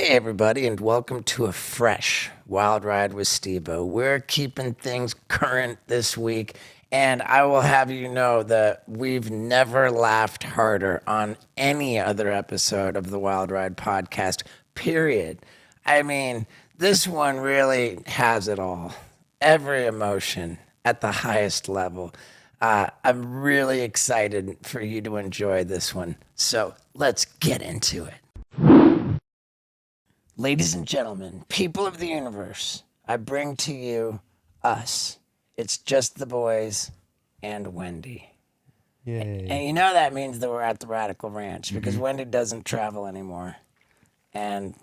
Hey, everybody, and welcome to a fresh Wild Ride with Steve-O. We're keeping things current this week, and I will have you know that we've never laughed harder on any other episode of the Wild Ride podcast, period. I mean, this one really has it all. Every emotion at the highest level. I'm really excited for you to enjoy this one. So let's get into it. Ladies and gentlemen, people of the universe, I bring to you us. It's just the boys and Wendy. Yay. And you know that means that we're at the Radical Ranch because Wendy doesn't travel anymore. And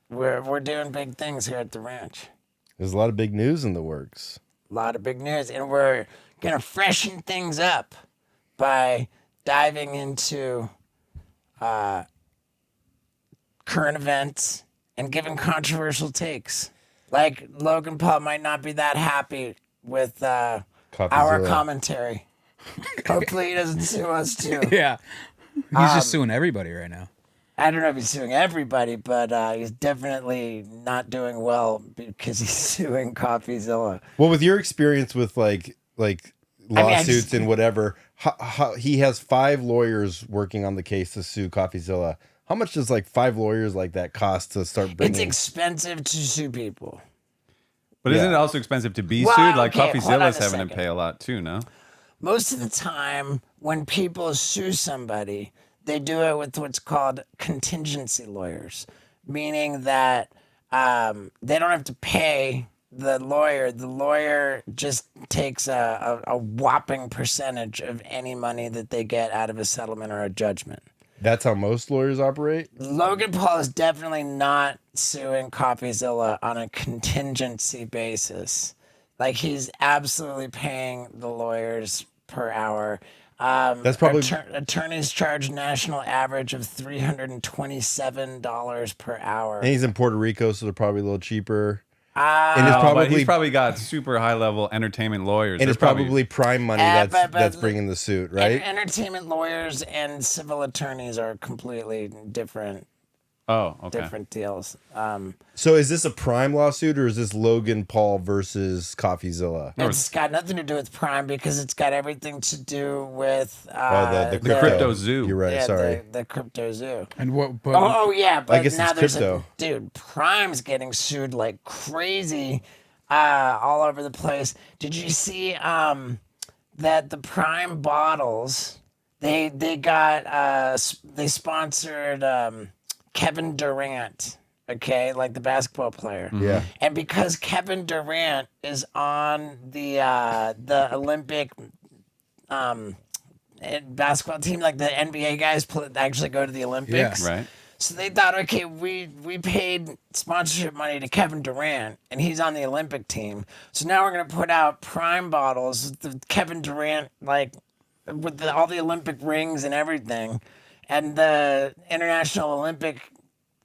we're doing big things here at the ranch. There's a lot of big news in the works. A lot of big news. And we're going to freshen things up by diving into current events and giving controversial takes. Like Logan Paul might not be that happy with our commentary. Hopefully he doesn't sue us too. Yeah. He's just suing everybody right now. I don't know if he's suing everybody, but he's definitely not doing well because he's suing CoffeeZilla. Well, with your experience with like lawsuits and whatever, how, he has 5 lawyers working on the case to sue CoffeeZilla. How much does like 5 lawyers like that cost to start bringing? It's expensive to sue people. But isn't it also expensive to be Well, sued? Like okay, hold on CoffeeZilla's a having to second. pay a lot too, no? Most of the time, when people sue somebody, they do it with what's called contingency lawyers, meaning that they don't have to pay the lawyer. The lawyer just takes a whopping percentage of any money that they get out of a settlement or a judgment. That's how most lawyers operate? Logan Paul is definitely not suing CoffeeZilla on a contingency basis. Like, he's absolutely paying the lawyers per hour. That's probably attorneys charge national average of $327 per hour. And he's in Puerto Rico, so they're probably a little cheaper. And it's But he's probably got super high level entertainment lawyers. And it's probably prime money that's bringing the suit, right? Entertainment lawyers and civil attorneys are completely different. Different deals. So is this a prime lawsuit or is this Logan Paul versus CoffeeZilla? It's got nothing to do with Prime because it's got everything to do with the crypto zoo. You're right. Yeah, sorry. the crypto zoo. And what? But, Yeah, but I guess now it's there's crypto. dude. Prime's getting sued like crazy, all over the place. Did you see that the Prime bottles they sponsored Kevin Durant, okay, like the basketball player. Yeah. And because Kevin Durant is on the Olympic basketball team, like the NBA guys actually go to the Olympics. Right. So they thought, okay, we paid sponsorship money to Kevin Durant, and he's on the Olympic team. So now we're going to put out Prime bottles, the Kevin Durant, like, with all the Olympic rings and everything. And the International Olympic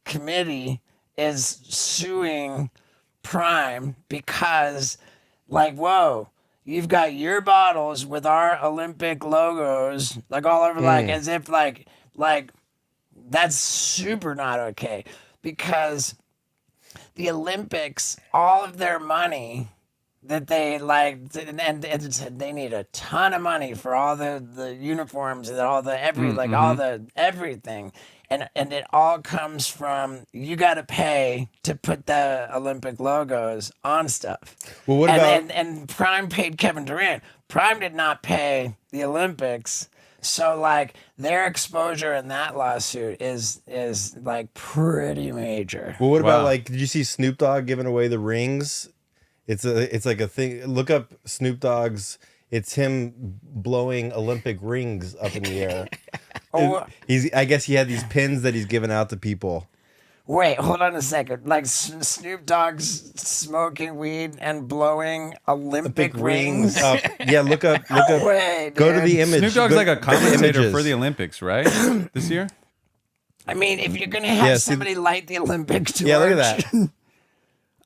Committee is suing Prime because, like, whoa, you've got your bottles with our Olympic logos, like, all over, like, as if, like, that's super not okay. Because the Olympics, all of their money that they and they need a ton of money for all the uniforms and all the all the everything, and it all comes from you got to pay to put the Olympic logos on stuff. Well, what about and Prime paid Kevin Durant. Prime did not pay the Olympics. So, like, their exposure in that lawsuit is like pretty major. Well, what about like? Did you see Snoop Dogg giving away the rings? It's like a thing. Look up Snoop Dogg's. It's him blowing Olympic rings up in the air. I guess he had these pins that he's giving out to people. Wait, hold on a second. Like Snoop Dogg's smoking weed and blowing Olympic rings up. Yeah, look up. Wait, go to the image. Snoop Dogg's like a commentator for the Olympics, right? This year? I mean, if you're going to have somebody light the Olympic torch. Yeah, look at that.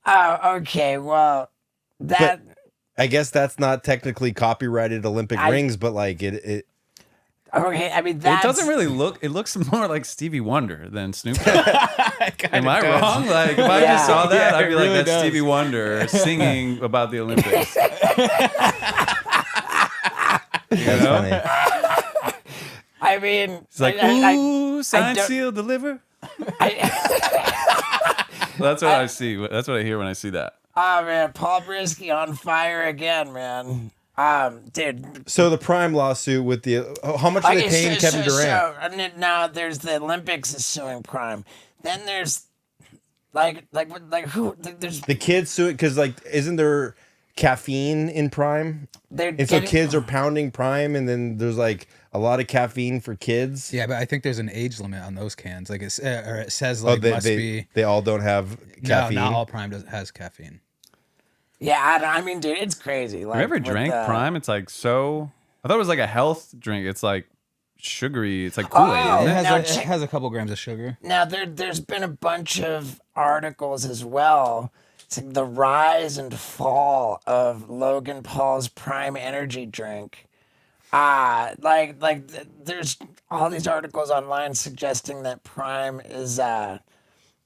Oh, okay. Well, I guess that's not technically copyrighted Olympic rings, but like it Okay, I mean It that's doesn't really look. It looks more like Stevie Wonder than Snoop Dogg. Am I wrong? Like if I just saw that, I'd be like, really that's does. Stevie Wonder singing about the Olympics. That's funny. I mean, It's like, ooh, sign, don't- seal, deliver. I, That's what I see. That's what I hear when I see that. oh man, Paul Brisky on fire again, man. Dude. So the Prime lawsuit with the how much are they paying Kevin Durant? And then now there's the Olympics is suing Prime. Then there's like who? There's The kids suing because like isn't there caffeine in Prime? they're And so getting- kids are pounding Prime, and then there's like a lot of caffeine for kids. Yeah, but I think there's an age limit on those cans. Like it's or it says like they, must they, be. they all don't have caffeine. No, not all Prime has caffeine. Yeah, I mean, dude, it's crazy. Like, Have you ever with, drank Prime? It's like so. I thought it was like a health drink. It's like sugary. It's like Kool-Aid. Oh, Isn't it? now It check- has a couple grams of sugar. Now there's been a bunch of articles as well. It's like the rise and fall of Logan Paul's Prime energy drink. There's all these articles online suggesting that Prime is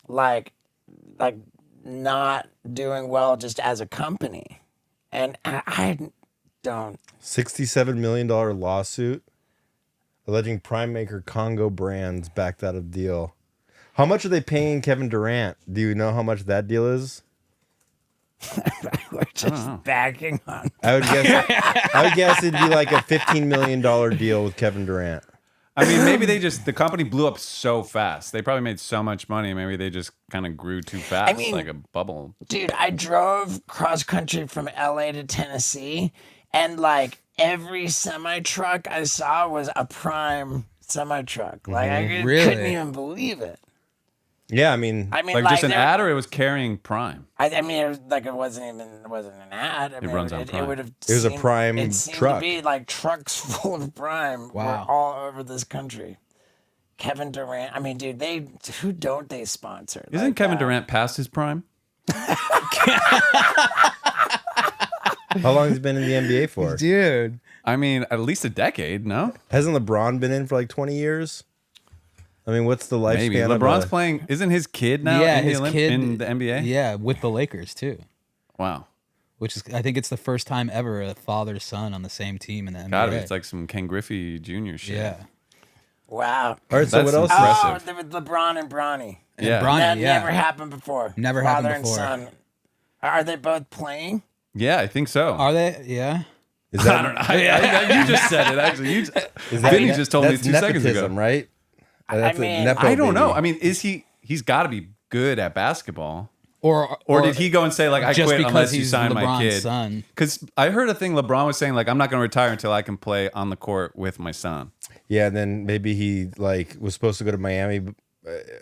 like not doing well just as a company, and I don't. $67 million lawsuit alleging Prime maker Congo Brands backed out of deal. How much are they paying Kevin Durant? Do you know how much that deal is? We're just backing on. I would guess it'd be like a $15 million deal with Kevin Durant. I mean, maybe the company blew up so fast. They probably made so much money. Maybe they just kind of grew too fast, mean- like a bubble. Dude, I drove cross country from LA to Tennessee, and like every semi truck I saw was a Prime semi truck. Like I couldn't Really? even believe it. Yeah, I mean, Like just an ad, or it was carrying Prime. I mean, it was like it wasn't an ad. I mean, runs on it Prime. would have. It was a Prime It seemed truck. to be like trucks full of Prime were Wow. all over this country. Kevin Durant. I mean, dude, who don't they sponsor? Isn't Like, Kevin Durant past his prime? how long has he been in the NBA for? Dude. I mean, at least a decade. No, Hasn't LeBron been in for like 20 years? I mean, what's the lifespan maybe of LeBron's a- playing. Isn't his kid now? Yeah, in his kid in the NBA. Yeah, with the Lakers too. Wow. Which is, I think it's the first time ever a father-son on the same team in the NBA. God, it's like some Ken Griffey Jr. shit. yeah. Wow. All right, so That's what else? impressive. Oh, there was LeBron and Bronny. Yeah. Bronny, That yeah. never happened before. Never Father happened before. and son. Are they both playing? Yeah, I think so. Are they? Yeah. Is I that, don't know. You just said it. Actually, is Vinny just told me that's 2 seconds ago. nepotism, right? That's a mean, nepo I don't know. baby. I mean, he's got to be good at basketball. Or Did he go and say like I just quit because unless you he's sign my LeBron's kid? son. Because I heard a thing LeBron was saying like I'm not going to retire until I can play on the court with my son. Yeah, and then maybe he like was supposed to go to Miami,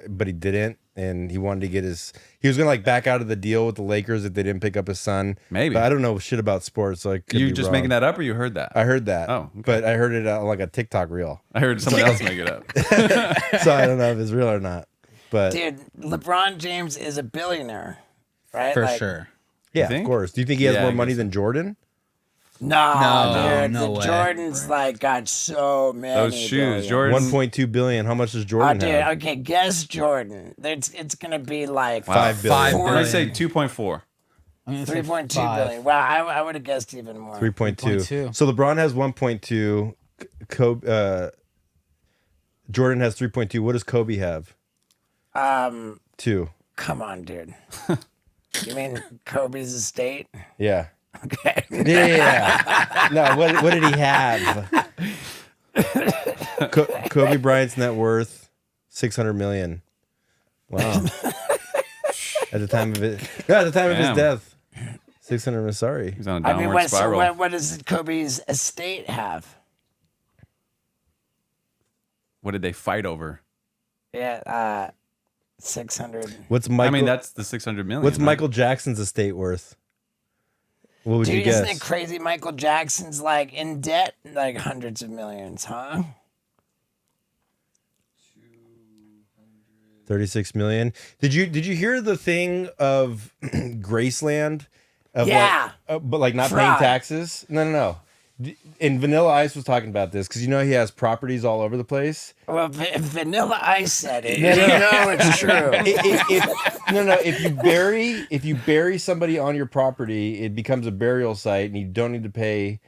but he didn't, and he wanted to get his. He was gonna like back out of the deal with the Lakers if they didn't pick up his son. Maybe. but I don't know shit about sports, so I could You be just wrong. making that up, or you heard that? I heard that. Oh, okay. but I heard it on like a TikTok reel, I heard someone else make it up. so I don't know if it's real or not. But Dude, LeBron James is a billionaire, right? for Like, sure. yeah, think? of course. Do you think he has Yeah, more I money guess than Jordan? No, dude. no the way. Jordan's like got so many. Those shoes, billions. Jordan. 1.2 billion. How much does Oh, Jordan dude. have? Okay, guess Jordan. It's gonna be like Wow. 5 billion. I'm gonna say 2.4. I'm gonna say 3.2 5. billion. Wow, I would have guessed even more. 3.2. 3.2. So LeBron has 1.2. Jordan has 3.2. What does Kobe have? 2. Come on, dude. You mean Kobe's estate? Yeah. Okay. Yeah. No, what did he have? Kobe Bryant's net worth $600 million. Wow. At the time of it, at the time of his Damn. death, 600 million. Sorry. He's on a I downward mean, spiral. what does Kobe's estate have? What did they fight over? Yeah, 600. What's Michael? I mean, that's the 600 million. what's right? Michael Jackson's estate worth? What would you Dude, guess? isn't it crazy? Michael Jackson's like in debt, like hundreds of millions, huh? 36 million. Did you hear the thing of Graceland? Of Yeah. but like not paying Fraud. taxes? No. And Vanilla Ice was talking about this because he has properties all over the place. Well, if Vanilla Ice said it, you know it's true. If you bury somebody on your property, it becomes a burial site, and you don't need to pay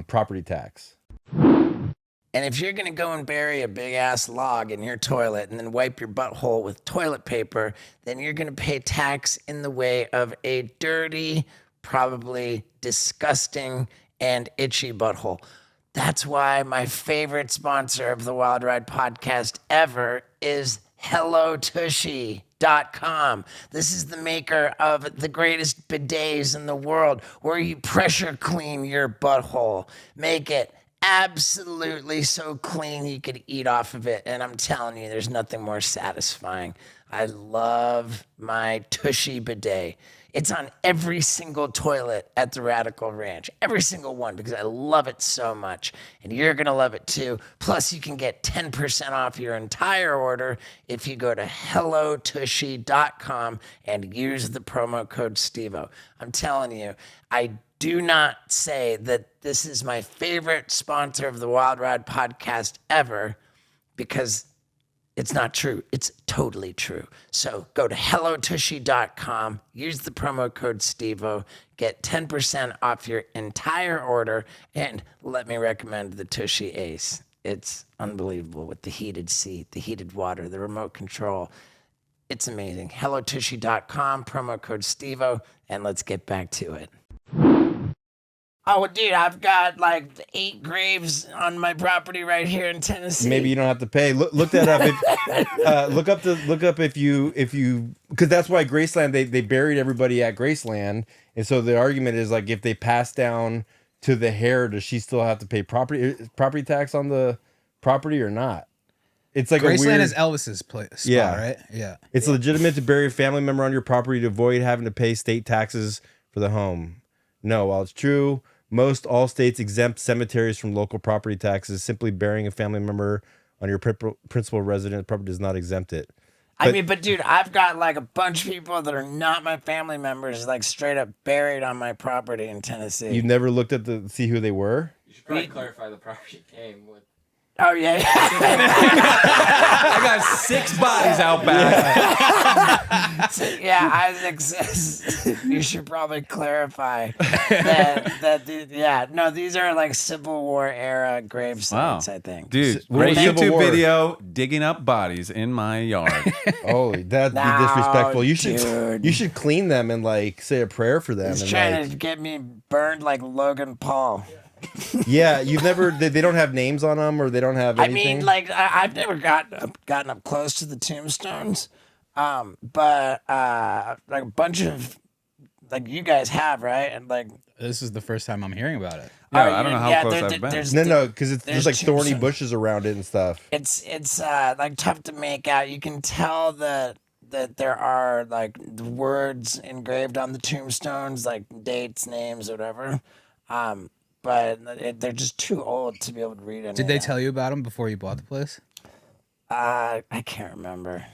property tax. And if you're going to go and bury a big ass log in your toilet and then wipe your butthole with toilet paper, then you're going to pay tax in the way of a dirty, probably disgusting, and itchy butthole. That's why my favorite sponsor of the Wild Ride podcast ever is hellotushy.com. This is the maker of the greatest bidets in the world, where you pressure clean your butthole. Make it absolutely so clean you could eat off of it. And I'm telling you, there's nothing more satisfying. I love my Tushy bidet. It's on every single toilet at the Radical Ranch. Every single one, because I love it so much. And you're going to love it too. Plus, you can get 10% off your entire order if you go to hellotushy.com and use the promo code STEVO. I'm telling you, I do not say that this is my favorite sponsor of the Wild Ride podcast ever, because it's not true. It's totally true. So go to hellotushy.com, use the promo code STEVO, get 10% off your entire order, and let me recommend the Tushy Ace. It's unbelievable with the heated seat, the heated water, the remote control. It's amazing. hellotushy.com, promo code STEVO, and let's get back to it. Oh, dude, I've got like 8 graves on my property right here in Tennessee. Maybe you don't have to pay. Look that up. Look up if you because that's why Graceland they buried everybody at Graceland, and so the argument is like if they pass down to the heir, does she still have to pay property tax on the property or not? It's like Graceland a weird, is Elvis's spot, right? Yeah. It's legitimate to bury a family member on your property to avoid having to pay state taxes for the home. No, while it's true, all states exempt cemeteries from local property taxes. Simply burying a family member on your principal resident property does not exempt it. But dude, I've got like a bunch of people that are not my family members, like straight up buried on my property in Tennessee. You've never looked at see who they were? You should probably clarify the property came with. Oh, yeah. I got 6 bodies out back. Yeah, Isaac says you should probably clarify that these are like Civil War era grave sites, I think. Dude, What great was Civil YouTube War? video digging up bodies in my yard. Oh, that'd be disrespectful. You dude. should clean them and like say a prayer for them. He's and trying to get me burned like Logan Paul. Yeah, you've never. They don't have names on them, or they don't have anything. I mean, like I've never gotten up close to the tombstones, but like a bunch of like you guys have, right? And like This is the first time I'm hearing about it. Yeah, I don't know how close I've been. No, because there's like thorny tombstones. bushes around it and stuff. It's like tough to make out. You can tell that there are like words engraved on the tombstones, like dates, names, whatever. But they're just too old to be able to read any. Did they tell you about him before you bought the place? I can't remember.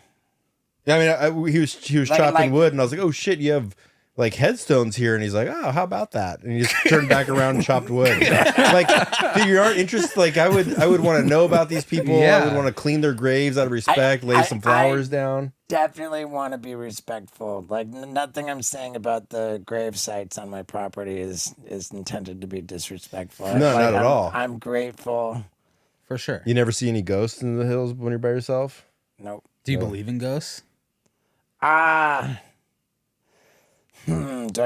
Yeah, I mean, he was chopping wood, and I was like, "Oh shit, you have like headstones here," and he's like, "Oh, how about that?" And he just turned back around and chopped wood. Like, dude, you aren't interested. Like, I would want to know about these people. Yeah. I would want to clean their graves out of respect, lay some flowers down. Definitely want to be respectful. Like nothing I'm saying about the grave sites on my property is intended to be disrespectful. No, not at all. I'm grateful. For sure. You never see any ghosts in the hills when you're by yourself? Nope. Do you believe in ghosts? Do I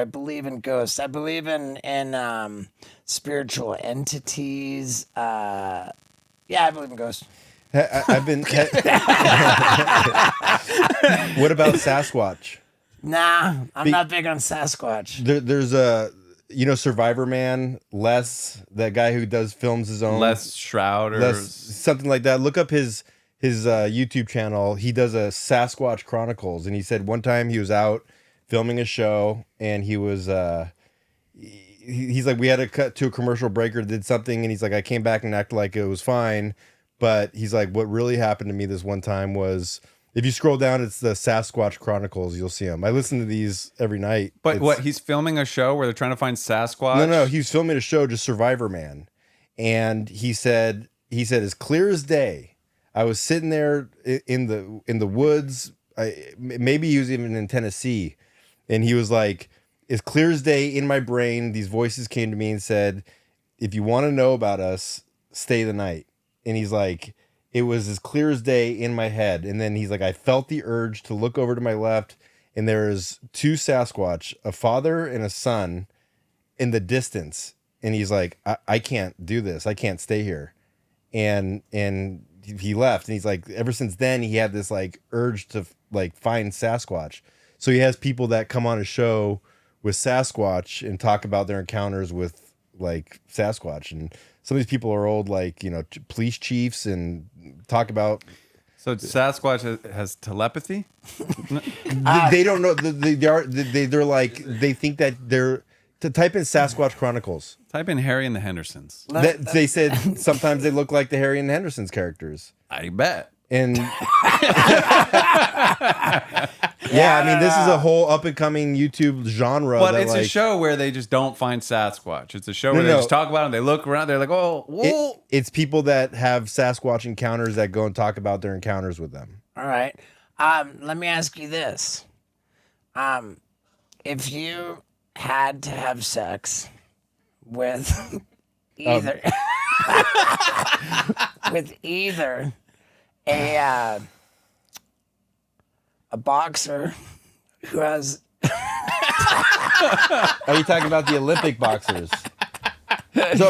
believe in ghosts? I believe in spiritual entities. Yeah, I believe in ghosts. I've been. What about Sasquatch? Nah, I'm not big on Sasquatch. There's a Survivor Man, that guy who films his own Les Shroud or something like that. Look up his YouTube channel. He does a Sasquatch Chronicles, and he said one time he was out filming a show, and he was he's like, we had to cut to a commercial break or did something, and he's like, I came back and acted like it was fine, but he's like, what really happened to me this one time was If you scroll down, it's the Sasquatch Chronicles. You'll see him. I listen to these every night. But what? He's filming a show where they're trying to find Sasquatch. No, he was filming a show, just Survivor Man, and he said as clear as day. I was sitting there in the woods. Maybe he was even in Tennessee, and he was like, as clear as day in my brain. These voices came to me and said, "If you want to know about us, stay the night." And he's like, it was as clear as day in my head. And then he's like, I felt the urge to look over to my left, and there's two Sasquatch, a father and a son, in the distance. And he's like, I can't do this. I can't stay here. And he left. And he's like, ever since then, he had this like urge to like find Sasquatch. So he has people that come on a show with Sasquatch and talk about their encounters with like Sasquatch. And some of these people are old, like, you know, police chiefs, and talk about. So Sasquatch has telepathy? They don't know. They're like, they think that they're, to type in Sasquatch Chronicles. Type in Harry and the Hendersons. They said sometimes they look like the Harry and the Hendersons characters. I bet. And yeah, I mean, this is a whole up and coming YouTube genre. But it's a show where they just don't find Sasquatch. It's a show where they just talk about it. And they look around. They're like, oh, whoa. It's people that have Sasquatch encounters that go and talk about their encounters with them. All right. Let me ask you this. If you had to have sex with either a boxer who has Are you talking about the Olympic boxers? I guess I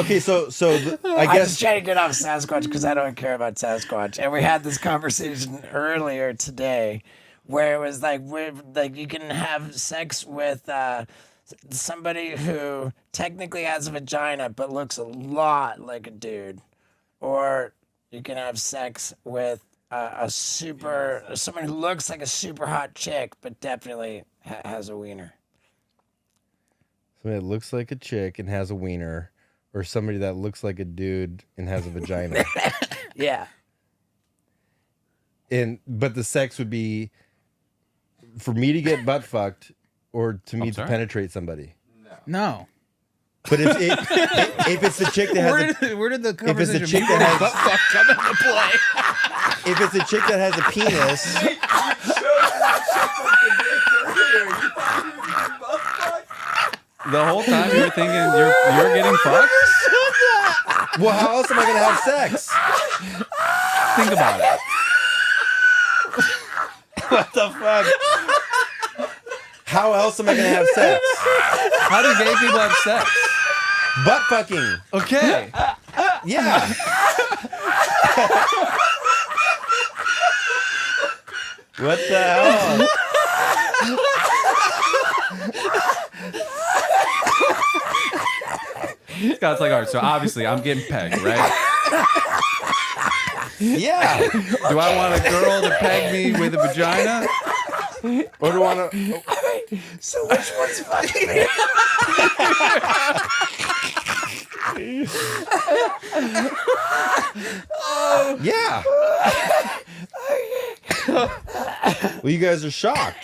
was trying to get off Sasquatch because I don't care about Sasquatch, and we had this conversation earlier today where it was like you can have sex with somebody who technically has a vagina but looks a lot like a dude, or you can have sex with someone who looks like a super hot chick but definitely has a wiener. Somebody that looks like a chick and has a wiener, or somebody that looks like a dude and has a vagina. Yeah. But the sex would be for me to get butt fucked, or to me to penetrate somebody. No. But if it's the chick that has where did the if it's the conversation chick that has butt fuck come into play? if it's a chick that has a penis, The whole time you were thinking you're getting fucked? well, how else am I gonna have sex? Think about it. What the fuck? How else am I gonna have sex? How do gay people have sex? Butt fucking. Okay. Yeah. What the hell? Scott's like, all right, so obviously I'm getting pegged, right? Yeah. Do I want a girl to peg me with a vagina? Or do I want to? So which one's fucking me? Yeah. Well, you guys are shocked.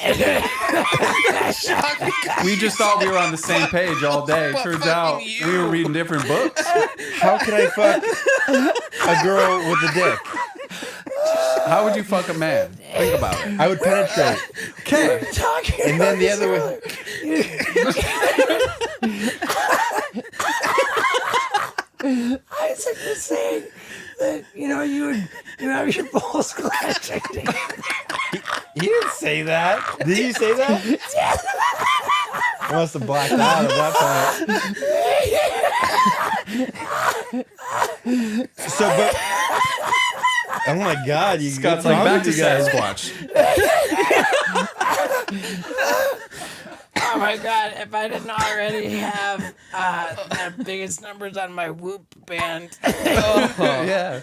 We just thought we were on the same page all day. Turns out we were reading different books. How can I fuck a girl with a dick? How would you fuck a man? Think about it. I would penetrate. Okay. And then the other way. Isaac was saying that you have your balls clashing. He didn't say that. Did you say that? I must have blacked out at that point. But oh my God, you Scott's what's like, wrong back with to you guys? Sasquatch. Oh my God, if I didn't already have the biggest numbers on my Whoop band. Yeah.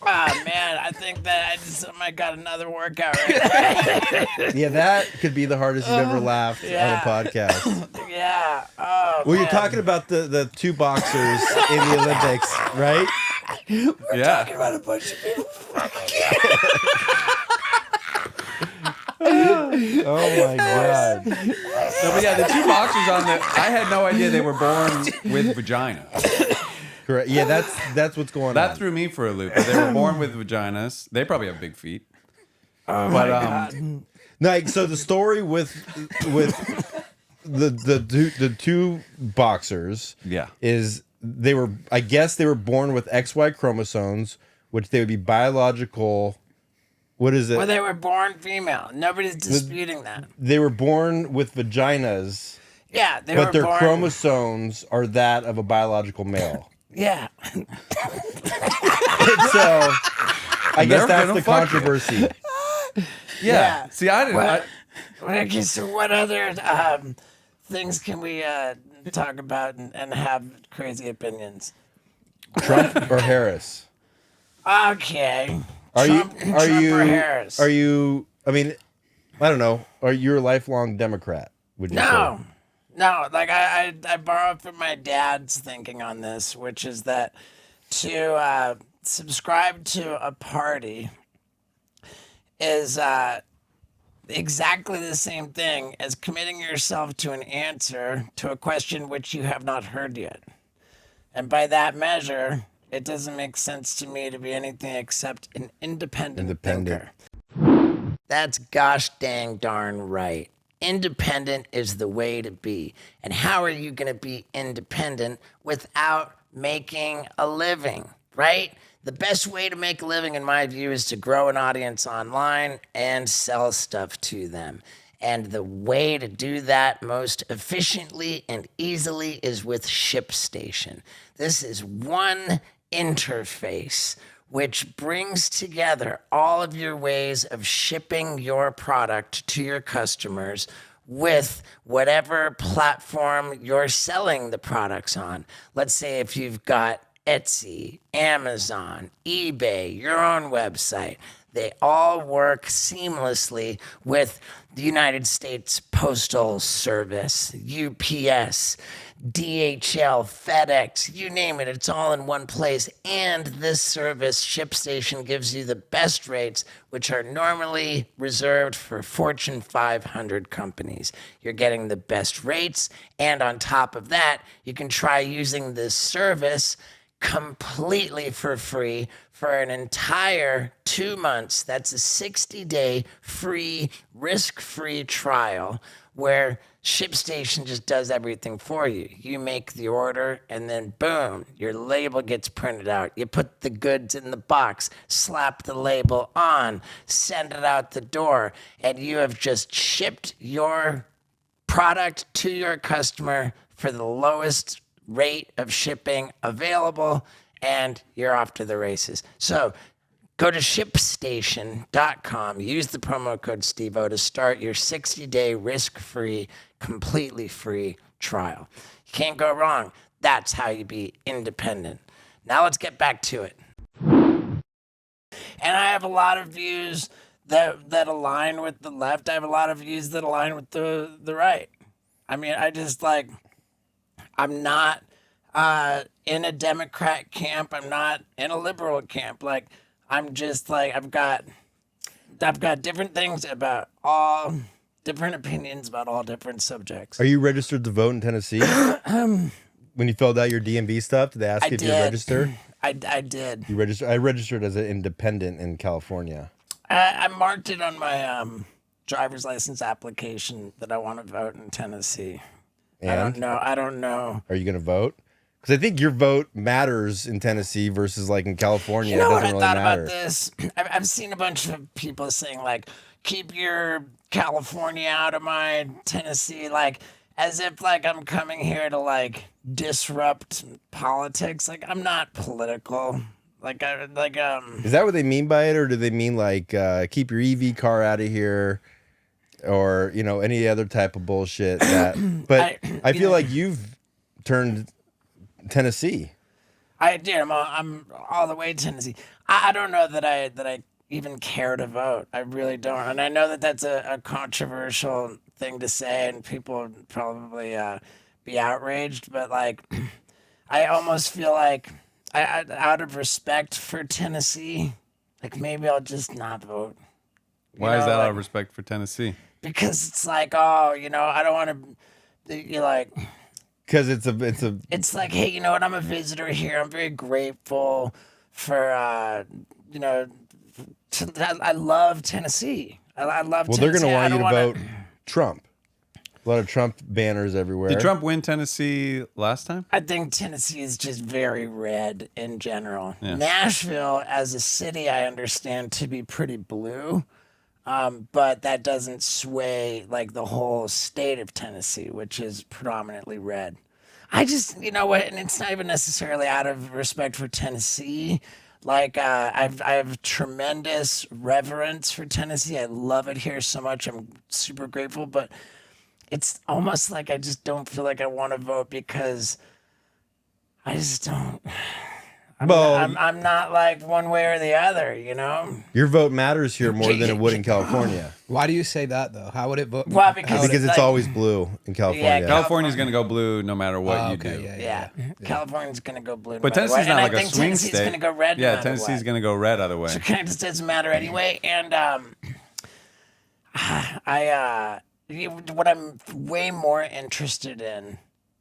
Oh man, I think that I might got another workout right there. Yeah, that could be the hardest you've ever laughed on a podcast. Yeah. Oh, Well, you're talking about the two boxers in the Olympics, right? Yeah. talking about a bunch of people. Oh my god. No, but yeah, the two boxers on the. I had no idea they were born with vagina. Correct. Yeah, that's what's going on. That threw me for a loop. They were born with vaginas. They probably have big feet. Oh But my God. No, like, so the story with the two boxers, Yeah. is I guess they were born with XY chromosomes, which they would be biological. What is it? Well, they were born female. Nobody's disputing that. They were born with vaginas, Yeah, they but were their born. chromosomes are that of a biological male. Yeah. And so I guess They're that's gonna the fuck you. controversy. Yeah. See, I didn't. What? Okay, so what other things can we talk about and have crazy opinions? Trump or Harris? Okay. Are Trump you or Harris? I mean, I don't know. Are you a lifelong Democrat? Would you No. say? No, like I borrowed from my dad's thinking on this, which is that to subscribe to a party is exactly the same thing as committing yourself to an answer to a question which you have not heard yet. And by that measure, it doesn't make sense to me to be anything except an independent thinker. That's gosh dang darn right. Independent is the way to be. And how are you going to be independent without making a living, right? The best way to make a living, in my view, is to grow an audience online and sell stuff to them. And the way to do that most efficiently and easily is with ShipStation. This is one interface which brings together all of your ways of shipping your product to your customers with whatever platform you're selling the products on. Let's say if you've got Etsy, Amazon, eBay, your own website, they all work seamlessly with the United States Postal Service, UPS, DHL, FedEx, you name it, it's all in one place. And this service, ShipStation, gives you the best rates, which are normally reserved for Fortune 500 companies. You're getting the best rates, and on top of that, you can try using this service completely for free for an entire 2 months. That's a 60-day free, risk-free trial where ShipStation just does everything for you. You make the order and then boom, your label gets printed out. You put the goods in the box, slap the label on, send it out the door, and you have just shipped your product to your customer for the lowest rate of shipping available, and you're off to the races. So go to shipstation.com, use the promo code STEVO to start your 60-day risk-free, completely free trial. You can't go wrong. That's how you be independent. Now let's get back to it. And I have a lot of views that align with the left. I have a lot of views that align with the right. I mean, I'm not in a Democrat camp. I'm not in a liberal camp. Like, I'm just like, I've got different things about all different opinions about all different subjects. Are you registered to vote in Tennessee? When you filled out your DMV stuff, did they ask you if you're registered? I did. You registered. I registered as an independent in California. I marked it on my driver's license application that I want to vote in Tennessee. And I don't know. Are you going to vote? Because I think your vote matters in Tennessee versus like in California. You know It what doesn't I really thought matter. about this? I've seen a bunch of people saying, like, keep your California out of my Tennessee, like, as if, like, I'm coming here to, like, disrupt politics. Like, I'm not political. Is that what they mean by it, or do they mean like keep your EV car out of here, or any other type of bullshit? But I feel like you've turned Tennessee. I did. I'm all the way to Tennessee. I don't know that I even care to vote. I really don't. And I know that that's a controversial thing to say, and people would probably be outraged. But like, I almost feel like I out of respect for Tennessee, like maybe I'll just not vote. Why is that out like, of respect for Tennessee? because it's like, oh, you know, I don't want to. You're like, Because it's it's like, hey, you know what? I'm a visitor here. I'm very grateful for, you know, I love Tennessee. I love. well, they're Tennessee. gonna I want you don't to wanna- vote Trump. A lot of Trump banners everywhere. Did Trump win Tennessee last time? I think Tennessee is just very red in general. Yeah. Nashville, as a city, I understand to be pretty blue, but that doesn't sway like the whole state of Tennessee, which is predominantly red. I just, you know what, and it's not even necessarily out of respect for Tennessee. Like I have tremendous reverence for Tennessee. I love it here so much. I'm super grateful, but it's almost like I just don't feel like I want to vote because I just don't. I'm not like one way or the other, you know? Your vote matters here more than it would in California. Why do you say that though? How would it vote? Well, because Because it's like- always blue in California. Yeah, California's going to go blue no matter what you okay, do. yeah. California's gonna go blue. But no matter what, Tennessee's not and like I a think swing Tennessee's state. gonna go red. Yeah, no matter Tennessee's what. going to go red either way. So it kind of just doesn't matter anyway. And what I'm way more interested in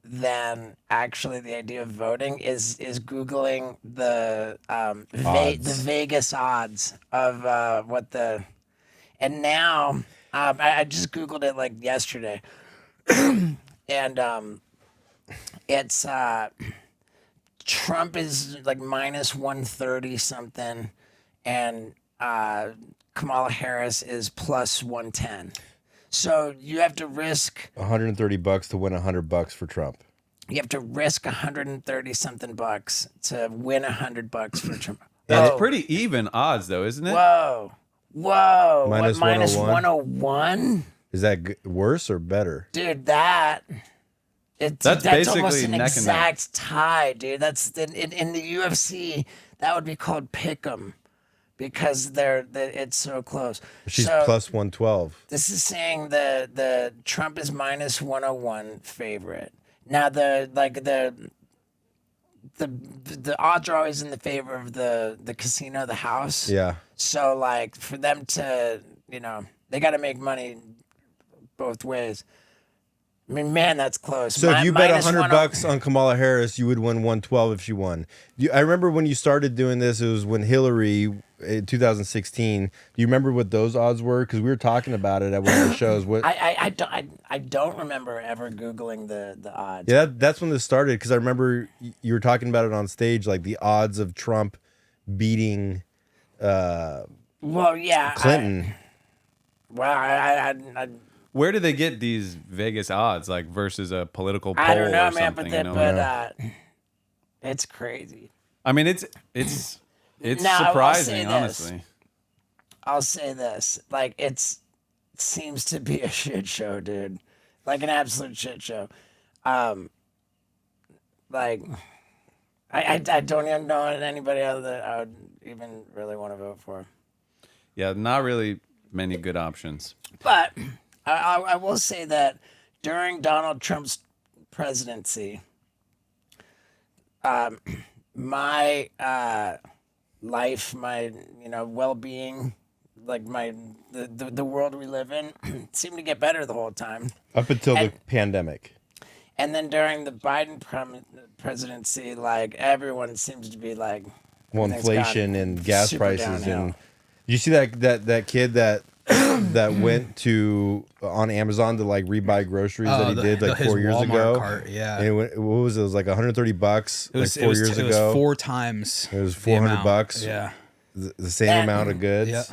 than actually the idea of voting is googling the the Vegas odds of what the, and now I just googled it like yesterday, and it's Trump is like minus 130 something, and Kamala Harris is plus 110. So you have to risk $130 to win $100 for Trump. you have to risk 130 something bucks to win $100 for Trump. That's Whoa. pretty even odds, though, isn't it? Whoa. Whoa. Minus What, minus 101? 101? Is that worse or better? Dude, that's basically almost an neck and neck. exact tie, dude. That's in the UFC, that would be called pick'em because it's so close. She's So, plus 112. This is saying the Trump is minus 101 favorite. Now the odds are always in the favor of the casino, the house. Yeah. So like for them to, you know, they got to make money both ways. I mean, man, that's close. So if you bet minus $100 on Kamala Harris, you would win 112 if she won. I remember when you started doing this, it was when Hillary in 2016. Do you remember what those odds were? Because we were talking about it at one of the shows. What? I don't remember ever Googling the odds. Yeah, that's when this started. Because I remember you were talking about it on stage, like the odds of Trump beating Well, yeah. Clinton. I Where do they get these Vegas odds, like versus a political poll I don't know, or man, something? it's crazy. I mean, it's Now, I'll say surprising, this. honestly. I'll say this: like it seems to be a shit show, dude. Like an absolute shit show. Like I don't even know anybody else that I would even really want to vote for. Yeah, not really many good options. But I will say that during Donald Trump's presidency, my life, my well-being, like the world we live in, seemed to get better the whole time. Up until the pandemic. And then during the Biden presidency, like everyone seems to be like, Well, everything's inflation gone and gas super prices. downhill. And you see that kid that went to on Amazon to like rebuy groceries that he did like his 4 years Walmart ago. cart, yeah. And what was it? It was like $130 It was, like 4 years it ago. was 4 times. It was the amount. $400. Yeah. The same That- amount of goods. Yeah.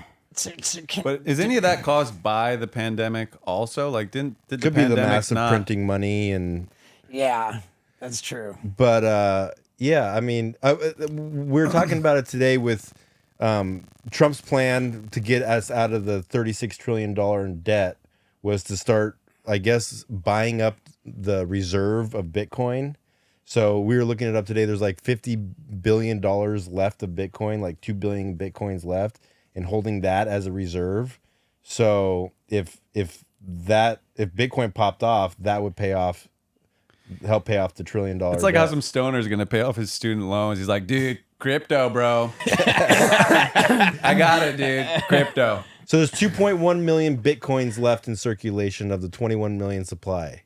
But is any of that caused by the pandemic also? Like, did the Could be the pandemic massive not... printing money and. Yeah, that's true. But yeah, I mean, we were talking about it today with Trump's plan to get us out of the $36 trillion in debt was to start, I guess, buying up the reserve of Bitcoin. So we were looking it up today. There's like $50 billion left of Bitcoin, like 2 billion Bitcoins left, and holding that as a reserve. So if Bitcoin popped off, that would help pay off the $1 trillion. It's like how some stoner is going to pay off his student loans. He's like, dude, crypto, bro. I got it, dude. Crypto. So there's 2.1 million Bitcoins left in circulation of the 21 million supply.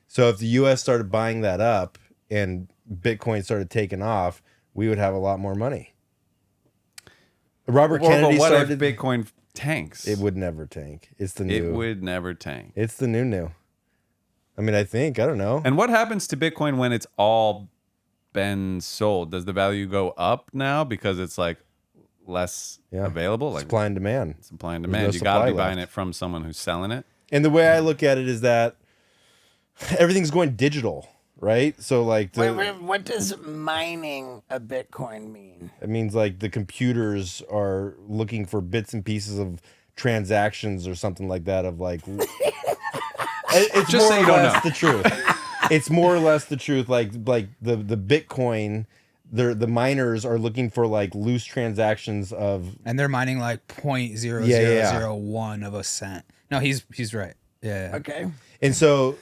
So if the U.S. started buying that up and Bitcoin started taking off, we would have a lot more money. Robert Kennedy But what started. if Bitcoin tanks? It would never tank. It's the new. It would never tank. It's the new. I mean, I don't know. And what happens to Bitcoin when it's all been sold? Does the value go up now because it's like less available? Like supply and demand. Supply and There's demand. no You got to be supply buying left. it from someone who's selling it. And the way I look at it is that everything's going digital, right? So like, What does mining a Bitcoin mean? it means like the computers are looking for bits and pieces of transactions or something like that. Of like, it's Just more so or you don't less know. the truth. It's more or less the truth. Like the Bitcoin, the miners are looking for like loose transactions of. And they're mining like 0.0001 of a cent. No, he's right. Yeah. Okay. And so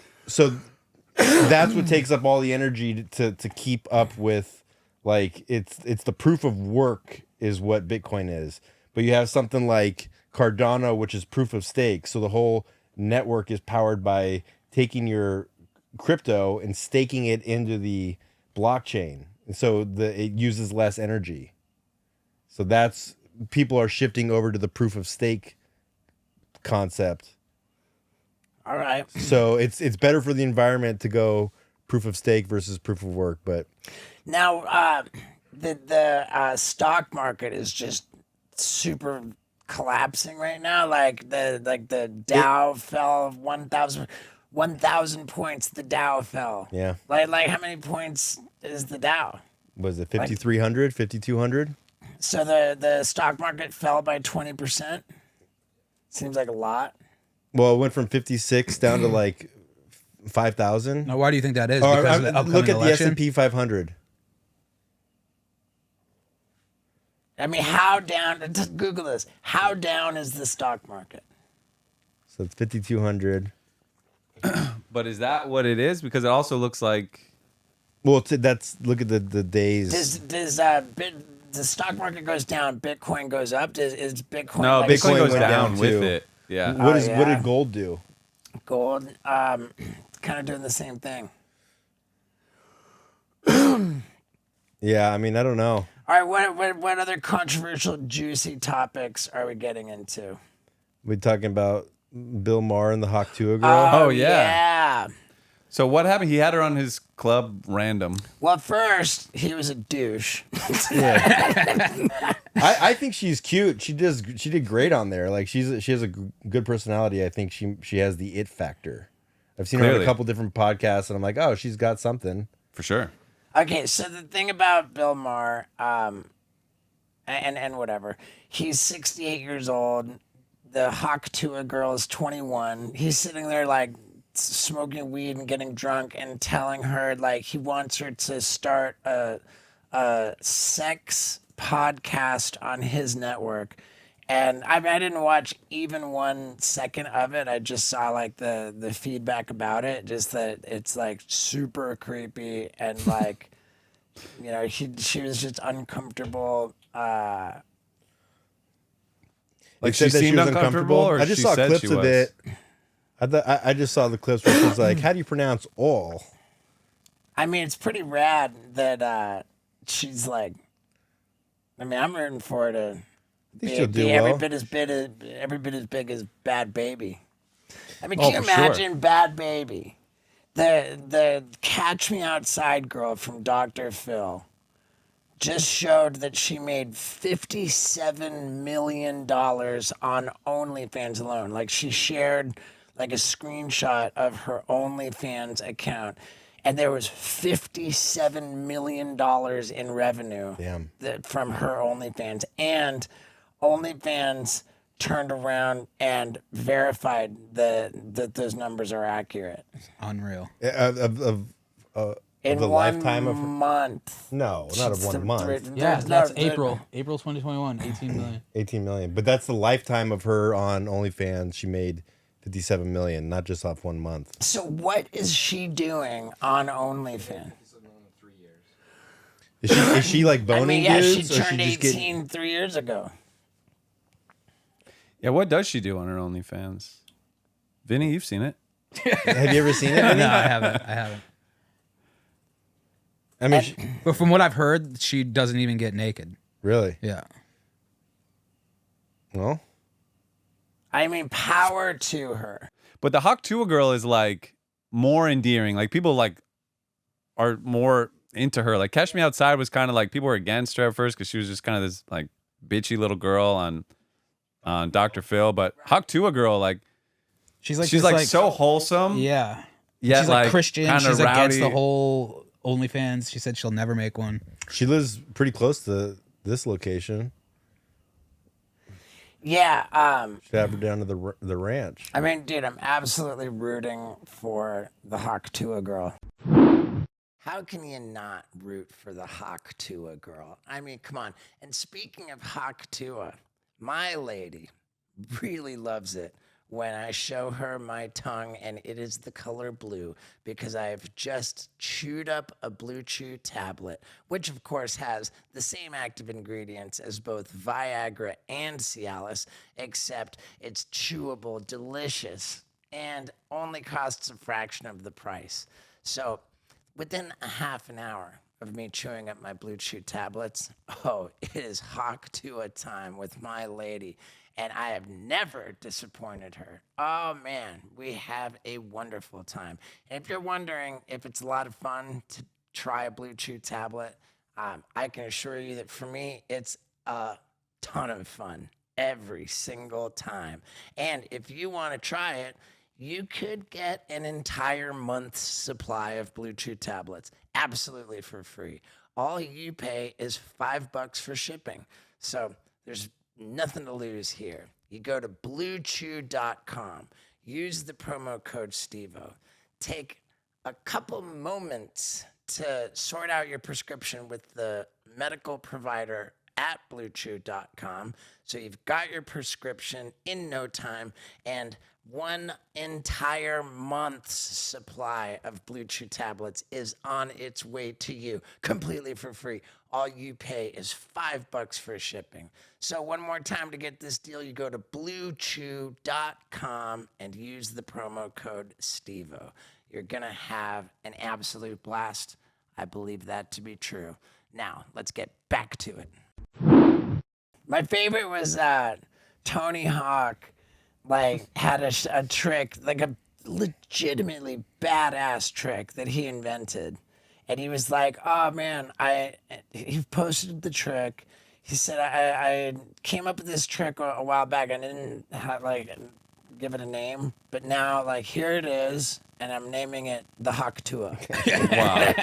that's what takes up all the energy to keep up with, like, it's the proof of work is what Bitcoin is. But you have something like Cardano, which is proof of stake. So the whole network is powered by taking your crypto and staking it into the blockchain. And so it uses less energy. So that's people are shifting over to the proof of stake concept. All right. So it's better for the environment to go proof of stake versus proof of work. But Now, the stock market is just super collapsing right now. Like the Dow fell 1,000 points. The Dow fell. yeah, Like how many points is the Dow? was it 5,300, 5,200? So the stock market fell by 20%. Seems like a lot. Well, it went from 56 down to like 5,000. Now, why do you think that is? Or, Because of the upcoming look at election? the S&P 500. I mean, how down? Just Google this. How down is the stock market? So it's 5,200. But is that what it is? Because it also looks like Well, that's look at the days. Does the stock market goes down, Bitcoin goes up? Is Bitcoin no, like Bitcoin goes went down down with too. it. Yeah. What yeah. did gold do? gold? Kind of doing the same thing. Yeah, I mean, I don't know. All right, what other controversial, juicy topics are we getting into? We talking about Bill Maher and the Hawk Tuah girl? Oh, yeah. Yeah. So what happened? He had her on his club random. Well, first he was a douche. I think she's cute. She did great on there. Like she has a good personality. I think she has the it factor. I've seen her on Clearly. a couple different podcasts, and I'm like, oh, she's got something. For sure. Okay, so the thing about Bill Maher, and whatever, he's 68 years old. The Hawk Tuah girl is 21. He's sitting there like smoking weed and getting drunk and telling her like he wants her to start a sex podcast on his network. And I didn't watch even 1 second of it. I just saw like the feedback about it. Just that it's like super creepy and like, you know, she was just uncomfortable. Like Said she that seemed was uncomfortable, or I just she saw said clips she of was? it. I just saw the clips where she was like, how do you pronounce all? I mean, it's pretty rad that she's like. I mean, I'm rooting for her to she'll do every well. bit as big as Bad Baby. I mean, Oh, can you for sure. imagine Bad Baby, the Catch Me Outside girl from Dr. Phil, just showed that she made $57 million on OnlyFans alone. Like she shared like a screenshot of her OnlyFans account, and there was $57 million in revenue Damn. from her OnlyFans. And OnlyFans turned around and verified that those numbers are accurate. Unreal. Of In the one lifetime of her. month. No, not of 1 month. Yeah, that's April 2021, 18 million. 18 million. But that's the lifetime of her on OnlyFans. She made 57 million, not just off 1 month. So what is she doing on OnlyFans? Is she like boning I mean, yeah, she dudes? Or turned just 18 3 years ago. Yeah, what does she do on her OnlyFans? Vinny, you've seen it. Have you ever seen it? No, I haven't. I mean, But from what I've heard, she doesn't even get naked. really? Yeah. Well, I mean, power to her. But the Hawk Tuah girl is like more endearing. Like people like are more into her. Like Catch Me Outside was kind of like people were against her at first because she was just kind of this like bitchy little girl on Dr. Phil. But Hawk Tuah girl, like She's like she's this, like so wholesome. Yeah. Yet, She's like like, Christian. kinda She's against the rowdy. whole OnlyFans. She said she'll never make one. she lives pretty close to this location. Yeah. Should have her down to the ranch. I mean, dude, I'm absolutely rooting for the Hawk Tuah girl. How can you not root for the Hawk Tuah girl? I mean, come on. And speaking of Hawk Tuah, my lady really loves it when I show her my tongue and it is the color blue because I have just chewed up a Blue Chew tablet, which of course has the same active ingredients as both Viagra and Cialis, except it's chewable, delicious, and only costs a fraction of the price. So within a half an hour of me chewing up my Blue Chew tablets, it is Hawk Tuah time with my lady. And I have never disappointed her. Oh man, we have a wonderful time. And if you're wondering if it's a lot of fun to try a Blue Chew tablet, I can assure you that for me, it's a ton of fun every single time. And if you want to try it, you could get an entire month's supply of Blue Chew tablets absolutely for free. All you pay is $5 for shipping. So there's nothing to lose here. You go to bluechew.com, use the promo code STEVO, take a couple moments to sort out your prescription with the medical provider at bluechew.com. So you've got your prescription in no time and one entire month's supply of Blue Chew tablets is on its way to you completely for free. All you pay is $5 for shipping. So one more time to get this deal, you go to bluechew.com and use the promo code STEVO. You're going to have an absolute blast. I believe that to be true. Now, let's get back to it. My favorite was Tony Hawk had a trick, like a legitimately badass trick that he invented. And he was like, oh man, he posted the trick. He said, I came up with this trick a while back. I didn't give it a name, but now here it is. And I'm naming it the Hawk Tuah. Wow.